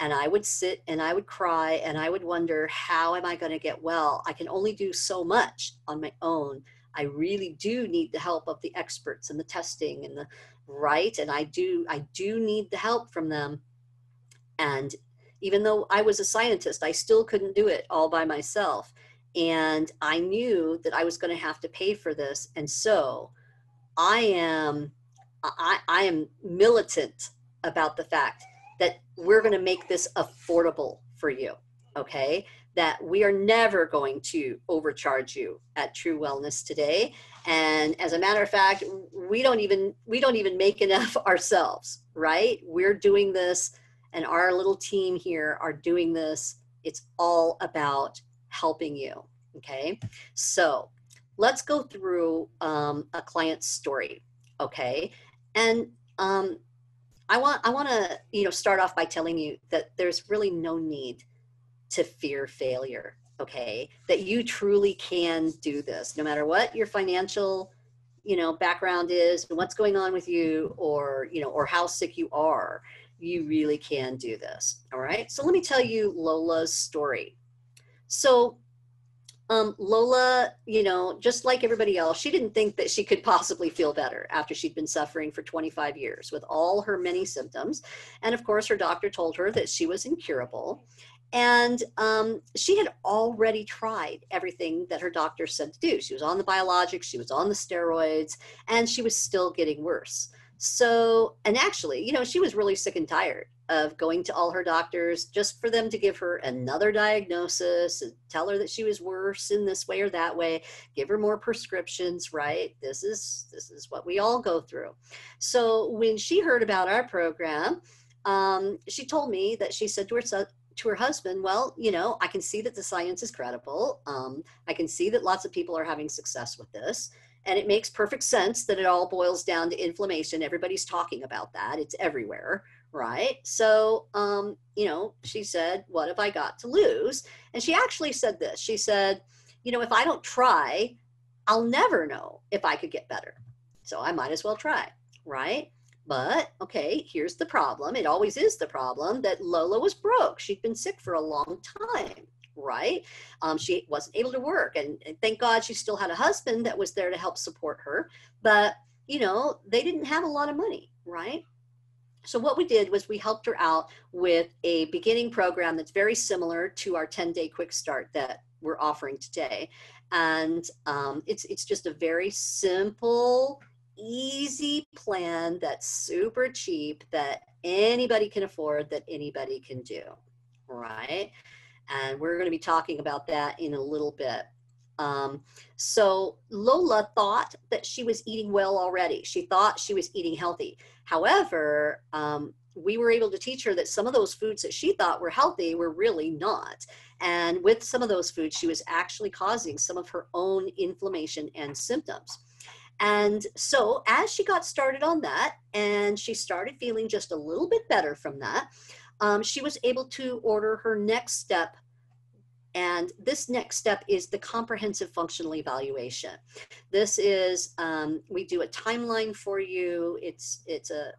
And I would sit and I would cry and I would wonder, how am I going to get well? I can only do so much on my own. I really do need the help of the experts and the testing and the right. And I do need the help from them. And even though I was a scientist, I still couldn't do it all by myself. And I knew that I was going to have to pay for this. And so I am militant about the fact that we're going to make this affordable for you. Okay. That we are never going to overcharge you at True Wellness Today. And as a matter of fact, we don't even make enough ourselves, right? We're doing this, and our little team here are doing this. It's all about helping you. Okay. So let's go through a client's story. Okay. And I want to, start off by telling you that there's really no need to fear failure. okay, that you truly can do this, no matter what your financial, background is and what's going on with you, or, or how sick you are, you really can do this. All right. So let me tell you Lola's story. So Lola, just like everybody else, she didn't think that she could possibly feel better after she'd been suffering for 25 years with all her many symptoms. And of course, her doctor told her that she was incurable. And she had already tried everything that her doctor said to do. She was on the biologics, she was on the steroids, and she was still getting worse. So, and actually, she was really sick and tired of going to all her doctors just for them to give her another diagnosis and tell her that she was worse in this way or that way, give her more prescriptions, right? This is what we all go through. So when she heard about our program, she told me that she said to her husband, well, I can see that the science is credible. I can see that lots of people are having success with this. And it makes perfect sense that it all boils down to inflammation. Everybody's talking about that. It's everywhere, right? So, she said, what have I got to lose? And she actually said this. She said, if I don't try, I'll never know if I could get better. So I might as well try, right? But, okay, here's the problem. It always is the problem that Lola was broke. She'd been sick for a long time, right? She wasn't able to work. And thank God she still had a husband that was there to help support her. But, they didn't have a lot of money, right? So what we did was we helped her out with a beginning program that's very similar to our 10-day quick start that we're offering today. And it's just a very simple, easy plan that's super cheap, that anybody can afford, that anybody can do, right? And we're going to be talking about that in a little bit. So Lola thought that she was eating well already. She thought she was eating healthy. However, we were able to teach her that some of those foods that she thought were healthy were really not. And with some of those foods, she was actually causing some of her own inflammation and symptoms. And so as she got started on that, and she started feeling just a little bit better from that, she was able to order her next step. And this next step is the comprehensive functional evaluation. This is, we do a timeline for you. It's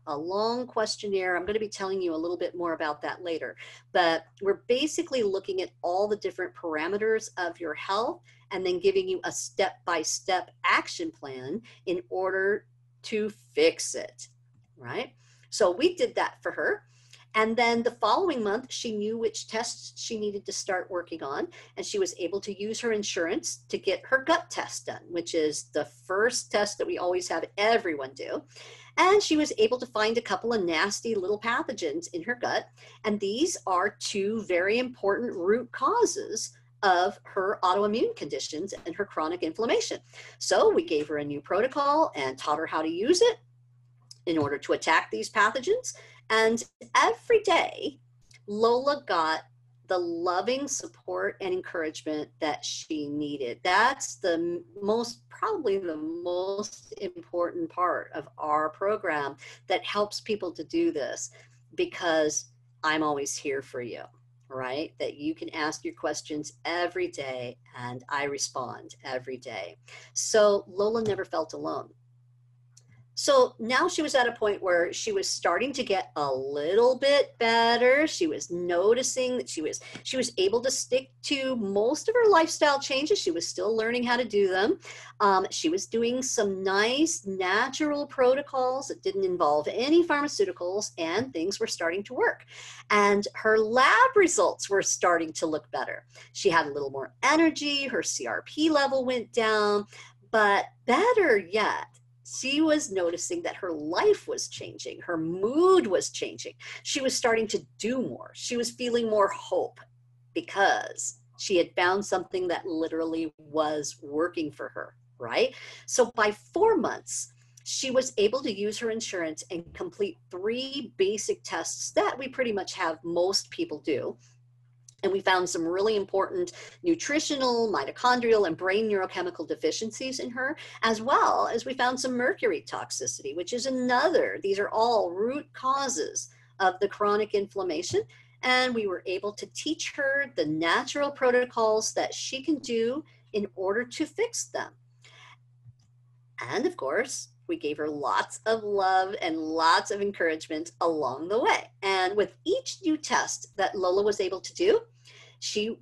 a long questionnaire. I'm going to be telling you a little bit more about that later. But we're basically looking at all the different parameters of your health and then giving you a step-by-step action plan in order to fix it, right? So we did that for her. And then the following month, she knew which tests she needed to start working on, and she was able to use her insurance to get her gut test done, which is the first test that we always have everyone do. And she was able to find a couple of nasty little pathogens in her gut, and these are two very important root causes of her autoimmune conditions and her chronic inflammation. So we gave her a new protocol and taught her how to use it in order to attack these pathogens. And every day, Lola got the loving support and encouragement that she needed. That's probably the most important part of our program that helps people to do this, because I'm always here for you, right? That you can ask your questions every day and I respond every day. So Lola never felt alone. So now she was at a point where she was starting to get a little bit better. She was noticing that she was able to stick to most of her lifestyle changes. She was still learning how to do them. She was doing some nice natural protocols that didn't involve any pharmaceuticals, and things were starting to work. And her lab results were starting to look better. She had a little more energy. Her CRP level went down, but better yet, she was noticing that her life was changing. Her mood was changing. She was starting to do more. She was feeling more hope because she had found something that literally was working for her, right? So by 4 months, she was able to use her insurance and complete 3 basic tests that we pretty much have most people do. And we found some really important nutritional, mitochondrial, and brain neurochemical deficiencies in her, as well as we found some mercury toxicity, which is these are all root causes of the chronic inflammation. And we were able to teach her the natural protocols that she can do in order to fix them. And of course, we gave her lots of love and lots of encouragement along the way. And with each new test that Lola was able to do,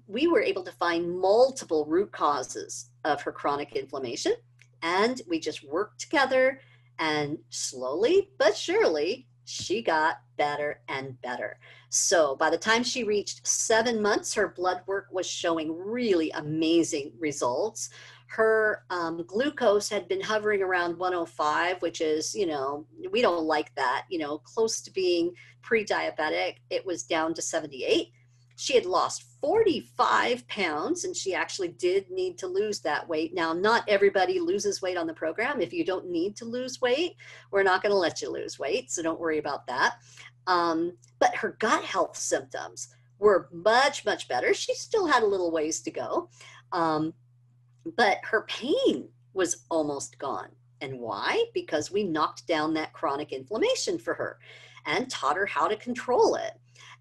we were able to find multiple root causes of her chronic inflammation. And we just worked together, and slowly but surely, she got better and better. So by the time she reached 7 months, her blood work was showing really amazing results. Her glucose had been hovering around 105, which is, we don't like that, close to being pre-diabetic. It was down to 78. She had lost 45 pounds, and she actually did need to lose that weight. Now, not everybody loses weight on the program. If you don't need to lose weight, we're not going to let you lose weight, so don't worry about that. But her gut health symptoms were much, much better. She still had a little ways to go, but her pain was almost gone. And why? Because we knocked down that chronic inflammation for her and taught her how to control it.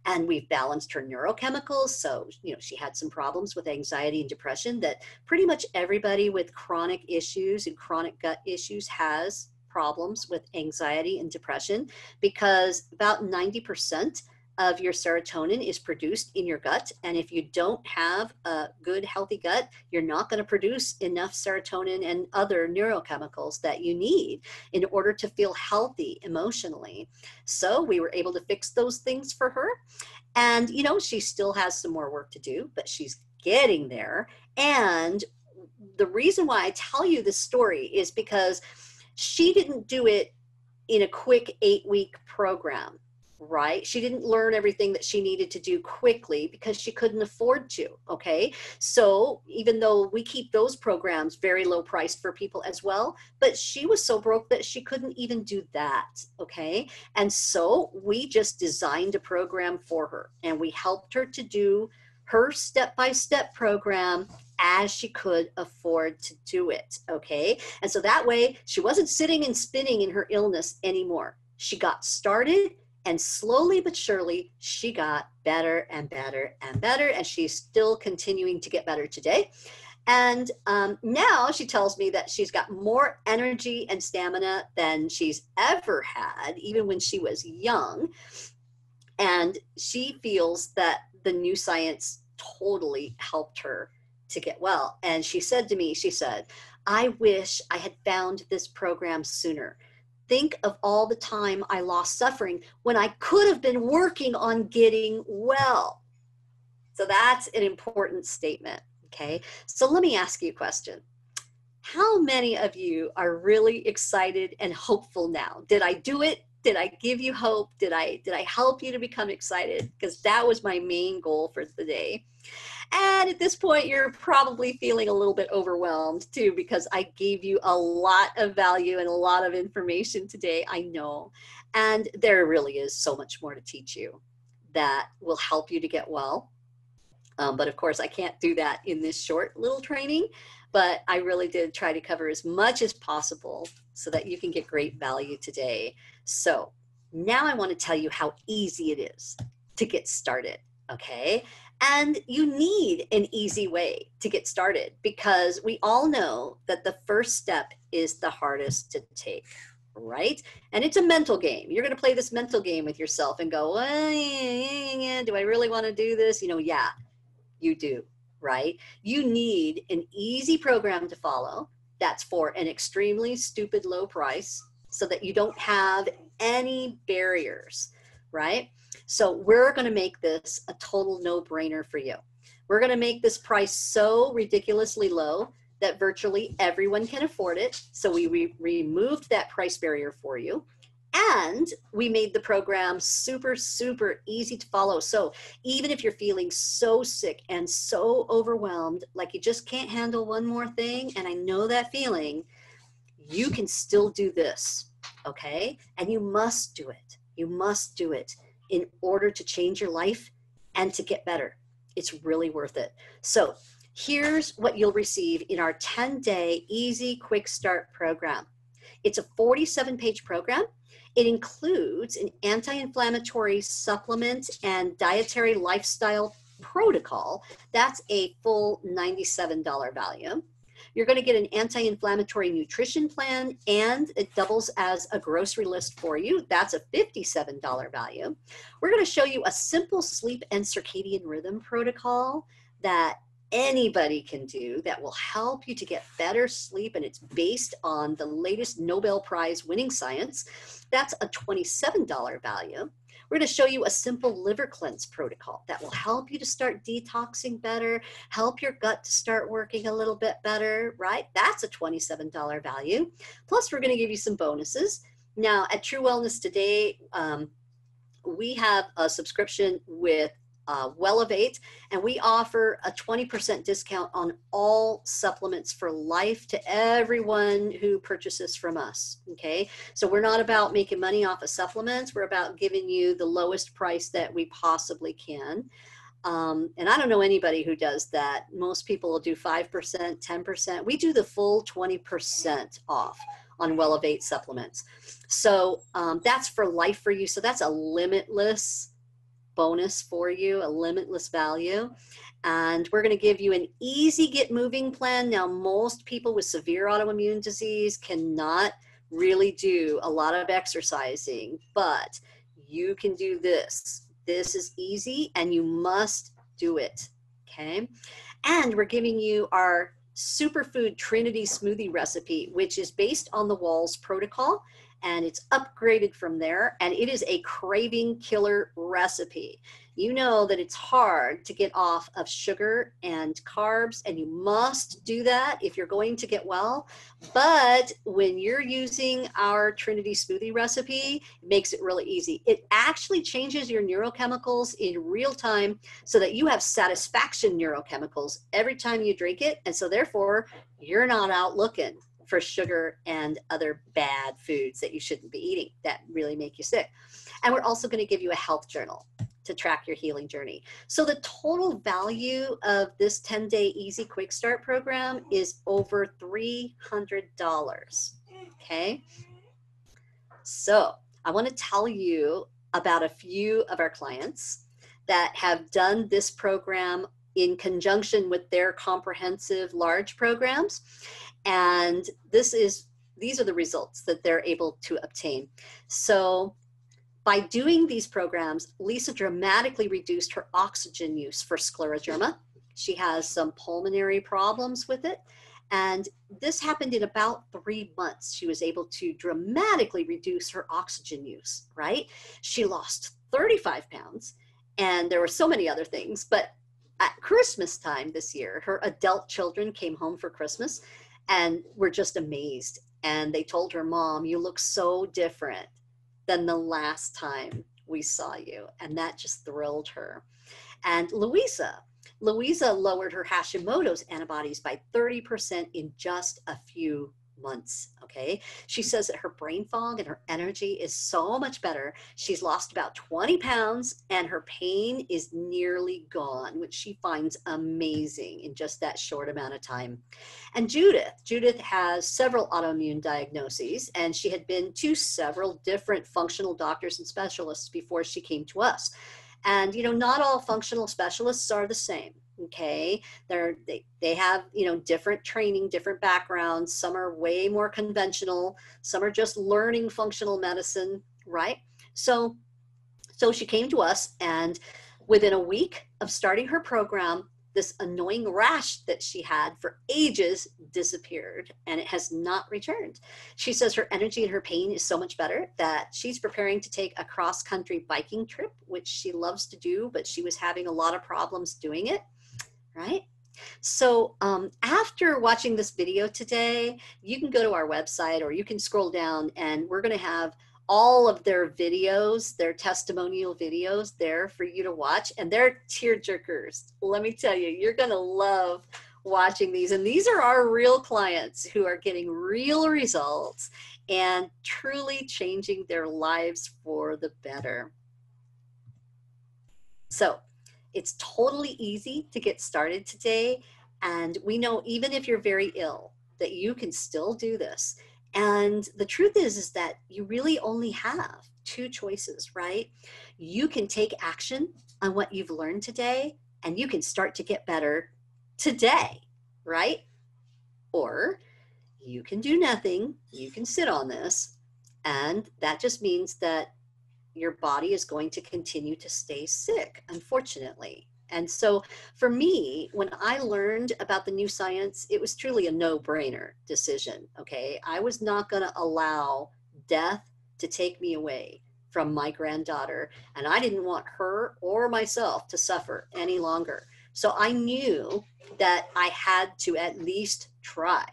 And we've balanced her neurochemicals. So, she had some problems with anxiety and depression that pretty much everybody with chronic issues and chronic gut issues has problems with anxiety and depression, because about 90% of your serotonin is produced in your gut. And if you don't have a good, healthy gut, you're not going to produce enough serotonin and other neurochemicals that you need in order to feel healthy emotionally. So we were able to fix those things for her. And, she still has some more work to do, but she's getting there. And the reason why I tell you this story is because she didn't do it in a quick 8-week program. Right? She didn't learn everything that she needed to do quickly because she couldn't afford to. Okay. So even though we keep those programs very low priced for people as well, but she was so broke that she couldn't even do that. Okay. And so we just designed a program for her, and we helped her to do her step-by-step program as she could afford to do it. Okay. And so that way she wasn't sitting and spinning in her illness anymore. She got started, and slowly but surely, she got better and better and better, and she's still continuing to get better today. And now she tells me that she's got more energy and stamina than she's ever had, even when she was young. And she feels that the new science totally helped her to get well. And she said to me, I wish I had found this program sooner. Think of all the time I lost suffering when I could have been working on getting well. So that's an important statement, okay? So let me ask you a question. How many of you are really excited and hopeful now? Did I do it? Did I give you hope? Did I help you to become excited? Because that was my main goal for the day. And at this point, you're probably feeling a little bit overwhelmed too, because I gave you a lot of value and a lot of information today, I know. And there really is so much more to teach you that will help you to get well. But of course, I can't do that in this short little training, but I really did try to cover as much as possible so that you can get great value today. So now I want to tell you how easy it is to get started, okay? And you need an easy way to get started, because we all know that the first step is the hardest to take, right? And it's a mental game. You're going to play this mental game with yourself and go, do I really want to do this? Yeah, you do, right? You need an easy program to follow that's for an extremely stupid low price so that you don't have any barriers, right? So we're going to make this a total no-brainer for you. We're going to make this price so ridiculously low that virtually everyone can afford it. So we removed that price barrier for you. And we made the program super, super easy to follow. So even if you're feeling so sick and so overwhelmed, like you just can't handle one more thing, and I know that feeling, you can still do this, okay? And you must do it. You must do it in order to change your life and to get better. It's really worth it. So here's what you'll receive in our 10-day easy quick start program. It's a 47-page program. It includes an anti-inflammatory supplement and dietary lifestyle protocol. That's a full $97 value. You're going to get an anti-inflammatory nutrition plan, and it doubles as a grocery list for you. That's a $57 value. We're going to show you a simple sleep and circadian rhythm protocol that anybody can do that will help you to get better sleep, and it's based on the latest Nobel Prize winning science. That's a $27 value. We're going to show you a simple liver cleanse protocol that will help you to start detoxing better, help your gut to start working a little bit better, right? That's a $27 value. Plus, we're going to give you some bonuses. Now, at True Wellness Today, we have a subscription with Wellevate, and we offer a 20% discount on all supplements for life to everyone who purchases from us, okay? So we're not about making money off of supplements. We're about giving you the lowest price that we possibly can. And I don't know anybody who does that. Most people will do 5%, 10%. We do the full 20% off on Wellevate supplements. So that's for life for you. So that's a limitless bonus for you, a limitless value. And we're going to give you an easy get moving plan. Now, most people with severe autoimmune disease cannot really do a lot of exercising, but you can do this. This is easy and you must do it, okay? And we're giving you our superfood Trinity smoothie recipe, which is based on the Walls protocol, and it's upgraded from there, and it is a craving killer recipe. You know that it's hard to get off of sugar and carbs, and you must do that if you're going to get well. But when you're using our Trinity smoothie recipe, it makes it really easy. It actually changes your neurochemicals in real time so that you have satisfaction neurochemicals every time you drink it, and so therefore you're not out looking for sugar and other bad foods that you shouldn't be eating that really make you sick. And we're also going to give you a health journal to track your healing journey. So the total value of this 10-day easy quick start program is over $300. Okay. So I want to tell you about a few of our clients that have done this program in conjunction with their comprehensive large programs. And these are the results that they're able to obtain. So by doing these programs, Lisa dramatically reduced her oxygen use for scleroderma. She has some pulmonary problems with it. And this happened in about 3 months. She was able to dramatically reduce her oxygen use, right? She lost 35 pounds, and there were so many other things. But at Christmas time this year, her adult children came home for Christmas and were just amazed. And they told her, "Mom, you look so different than the last time we saw you." And that just thrilled her. And Louisa lowered her Hashimoto's antibodies by 30% in just a few months, okay? She says that her brain fog and her energy is so much better. She's lost about 20 pounds and her pain is nearly gone, which she finds amazing in just that short amount of time. And Judith has several autoimmune diagnoses, and she had been to several different functional doctors and specialists before she came to us. And, you know, not all functional specialists are the same, okay? They have, you know, different training, different backgrounds. Some are way more conventional. Some are just learning functional medicine, right? So she came to us, and within a week of starting her program, this annoying rash that she had for ages disappeared, and it has not returned. She says her energy and her pain is so much better that she's preparing to take a cross-country biking trip, which she loves to do, but she was having a lot of problems doing it, right? So after watching this video today, you can go to our website or you can scroll down, and we're going to have all of their videos, their testimonial videos there for you to watch, and they're tear jerkers. Let me tell you, you're going to love watching these. And these are our real clients who are getting real results and truly changing their lives for the better. So it's totally easy to get started today. And we know even if you're very ill, that you can still do this. And the truth is that you really only have two choices, right? You can take action on what you've learned today, and you can start to get better today, right? Or you can do nothing, you can sit on this, and that just means that your body is going to continue to stay sick, unfortunately. And so for me, when I learned about the new science, it was truly a no-brainer decision, okay? I was not going to allow death to take me away from my granddaughter, and I didn't want her or myself to suffer any longer. So I knew that I had to at least try.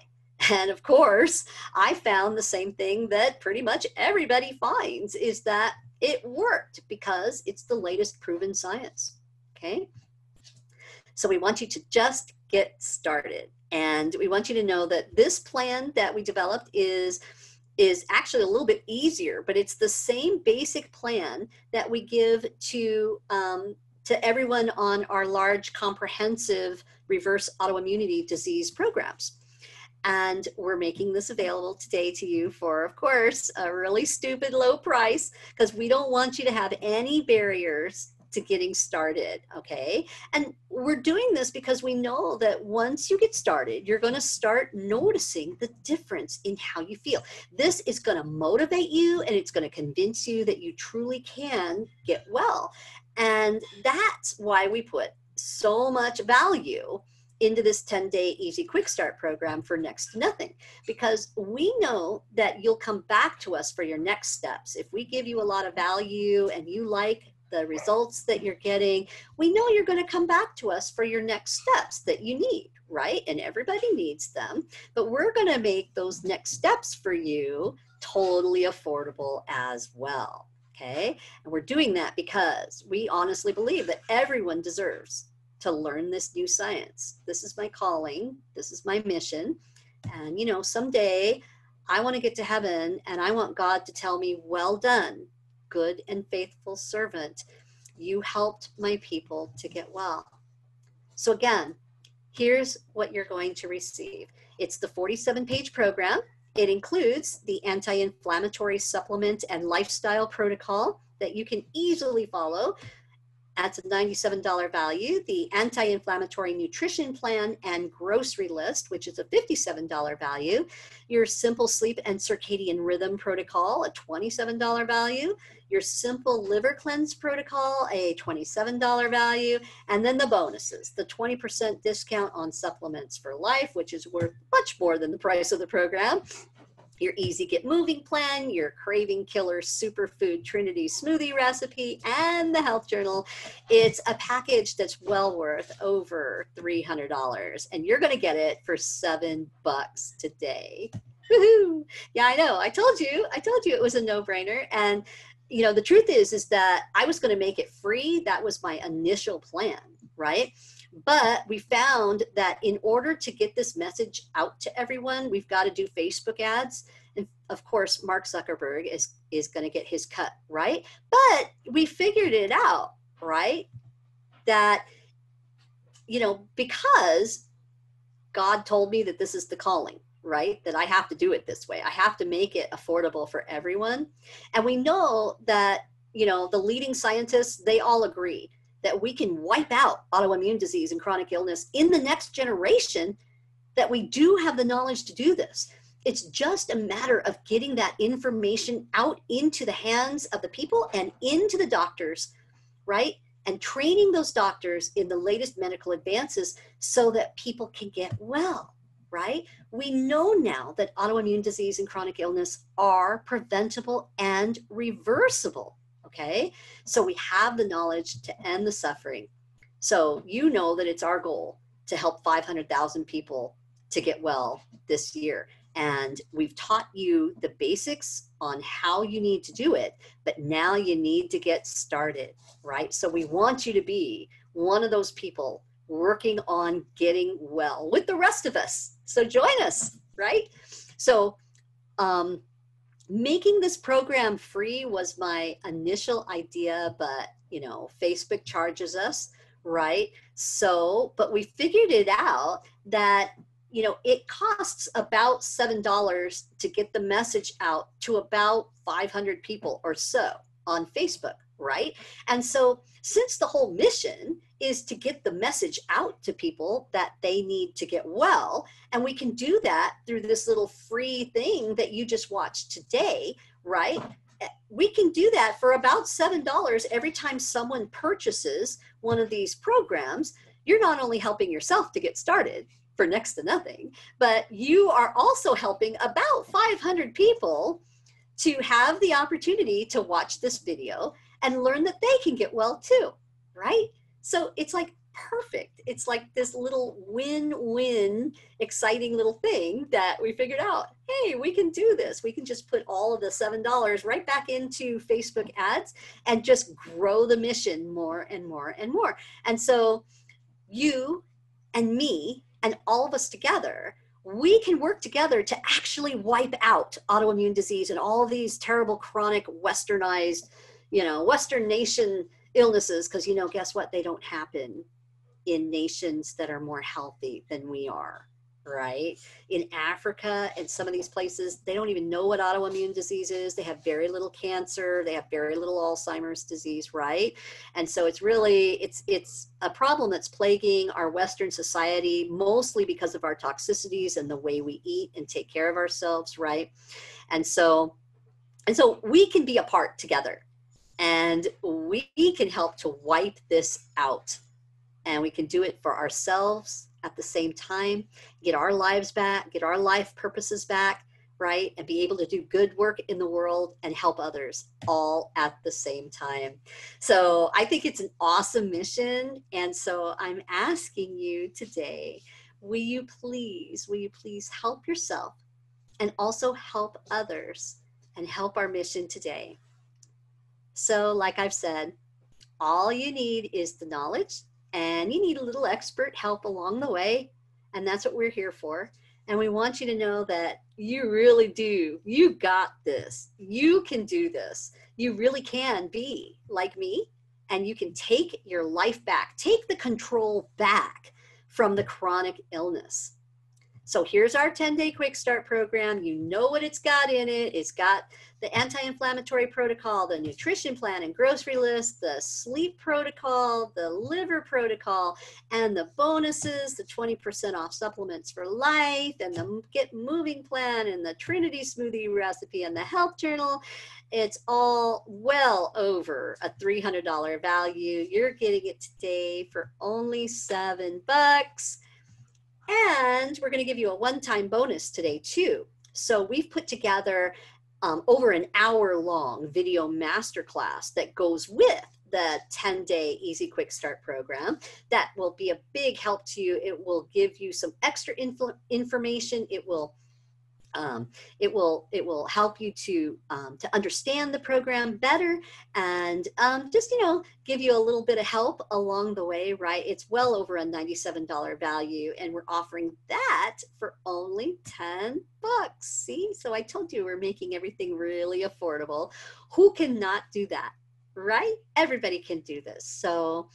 And of course, I found the same thing that pretty much everybody finds, is that it worked because it's the latest proven science, okay? So we want you to just get started. And we want you to know that this plan that we developed is actually a little bit easier, but it's the same basic plan that we give to everyone on our large comprehensive reverse autoimmunity disease programs. And we're making this available today to you for, of course, a really stupid low price, because we don't want you to have any barriers to getting started, okay? And we're doing this because we know that once you get started, you're going to start noticing the difference in how you feel. This is going to motivate you, and it's going to convince you that you truly can get well. And that's why we put so much value into this 10-day easy quick start program for next to nothing, because we know that you'll come back to us for your next steps. If we give you a lot of value and you like the results that you're getting, we know you're going to come back to us for your next steps that you need, right? And everybody needs them, but we're going to make those next steps for you totally affordable as well, okay? And we're doing that because we honestly believe that everyone deserves to learn this new science. This is my calling. This is my mission. And, you know, someday I want to get to heaven, and I want God to tell me, well done, good and faithful servant. You helped my people to get well. So again, here's what you're going to receive. It's the 47-page program. It includes the anti-inflammatory supplement and lifestyle protocol that you can easily follow. That's a $97 value. The anti-inflammatory nutrition plan and grocery list, which is a $57 value. Your simple sleep and circadian rhythm protocol, a $27 value. Your simple liver cleanse protocol, a $27 value. And then the bonuses, the 20% discount on supplements for life, which is worth much more than the price of the program. Your easy get moving plan, your craving killer superfood Trinity smoothie recipe, and the health journal. It's a package that's well worth over $300, and you're going to get it for $7 today. Woohoo! Yeah, I know. I told you it was a no-brainer. And you know, the truth is that I was going to make it free. That was my initial plan, right? But we found that in order to get this message out to everyone, we've got to do Facebook ads. And of course, Mark Zuckerberg is going to get his cut, right? But we figured it out, right? That, you know, because God told me that this is the calling, right? That I have to do it this way. I have to make it affordable for everyone. And we know that, you know, the leading scientists, they all agree that we can wipe out autoimmune disease and chronic illness in the next generation, that we do have the knowledge to do this. It's just a matter of getting that information out into the hands of the people and into the doctors, right? And training those doctors in the latest medical advances so that people can get well, right? We know now that autoimmune disease and chronic illness are preventable and reversible. Okay, so we have the knowledge to end the suffering. So you know that it's our goal to help 500,000 people to get well this year. And we've taught you the basics on how you need to do it, but now you need to get started, right? So we want you to be one of those people working on getting well with the rest of us. So join us, right? So, making this program free was my initial idea, but you know, Facebook charges us, right? So, but we figured it out that, you know, it costs about $7 to get the message out to about 500 people or so on Facebook, right? And so since the whole mission is to get the message out to people that they need to get well, and we can do that through this little free thing that you just watched today, right? We can do that for about $7 every time someone purchases one of these programs. You're not only helping yourself to get started for next to nothing, but you are also helping about 500 people to have the opportunity to watch this video and learn that they can get well too, right? So it's like perfect. It's like this little win-win, exciting little thing that we figured out. Hey, we can do this. We can just put all of the $7 right back into Facebook ads and just grow the mission more and more and more. And so you and me and all of us together, we can work together to actually wipe out autoimmune disease and all of these terrible chronic westernized, you know, Western nation illnesses, because, you know, guess what? They don't happen in nations that are more healthy than we are, right? In Africa and some of these places, they don't even know what autoimmune disease is. They have very little cancer. They have very little Alzheimer's disease, right? And so it's really, it's a problem that's plaguing our Western society, mostly because of our toxicities and the way we eat and take care of ourselves, right? And so we can be a part together, and we can help to wipe this out. And we can do it for ourselves at the same time, get our lives back, get our life purposes back, right? And be able to do good work in the world and help others all at the same time. So I think it's an awesome mission. And so I'm asking you today, will you please help yourself and also help others and help our mission today? So like I've said, all you need is the knowledge, and you need a little expert help along the way. And that's what we're here for. And we want you to know that you really do. You got this. You can do this. You really can be like me, and you can take your life back, take the control back from the chronic illness. So here's our 10-day quick start program. You know what it's got in it. It's got the anti-inflammatory protocol, the nutrition plan and grocery list, the sleep protocol, the liver protocol, and the bonuses, the 20% off supplements for life, and the Get Moving plan, and the Trinity smoothie recipe, and the health journal. It's all well over a $300 value. You're getting it today for only $7. And we're going to give you a one-time bonus today too. So we've put together over an hour-long video masterclass that goes with the 10-day Easy Quick Start program. That will be a big help to you. It will give you some extra information. It will help you to understand the program better, and just, you know, give you a little bit of help along the way, right? It's well over a $97 value, and we're offering that for only $10. See, so I told you we're making everything really affordable. Who cannot do that? Right? Everybody can do this. So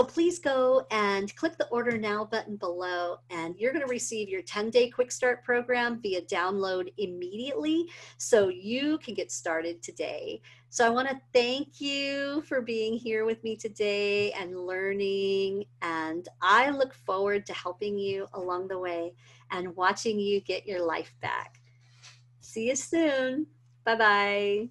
please go and click the order now button below, and you're going to receive your 10-day quick start program via download immediately, so you can get started today. So I want to thank you for being here with me today and learning, and I look forward to helping you along the way and watching you get your life back. See you soon. Bye-bye.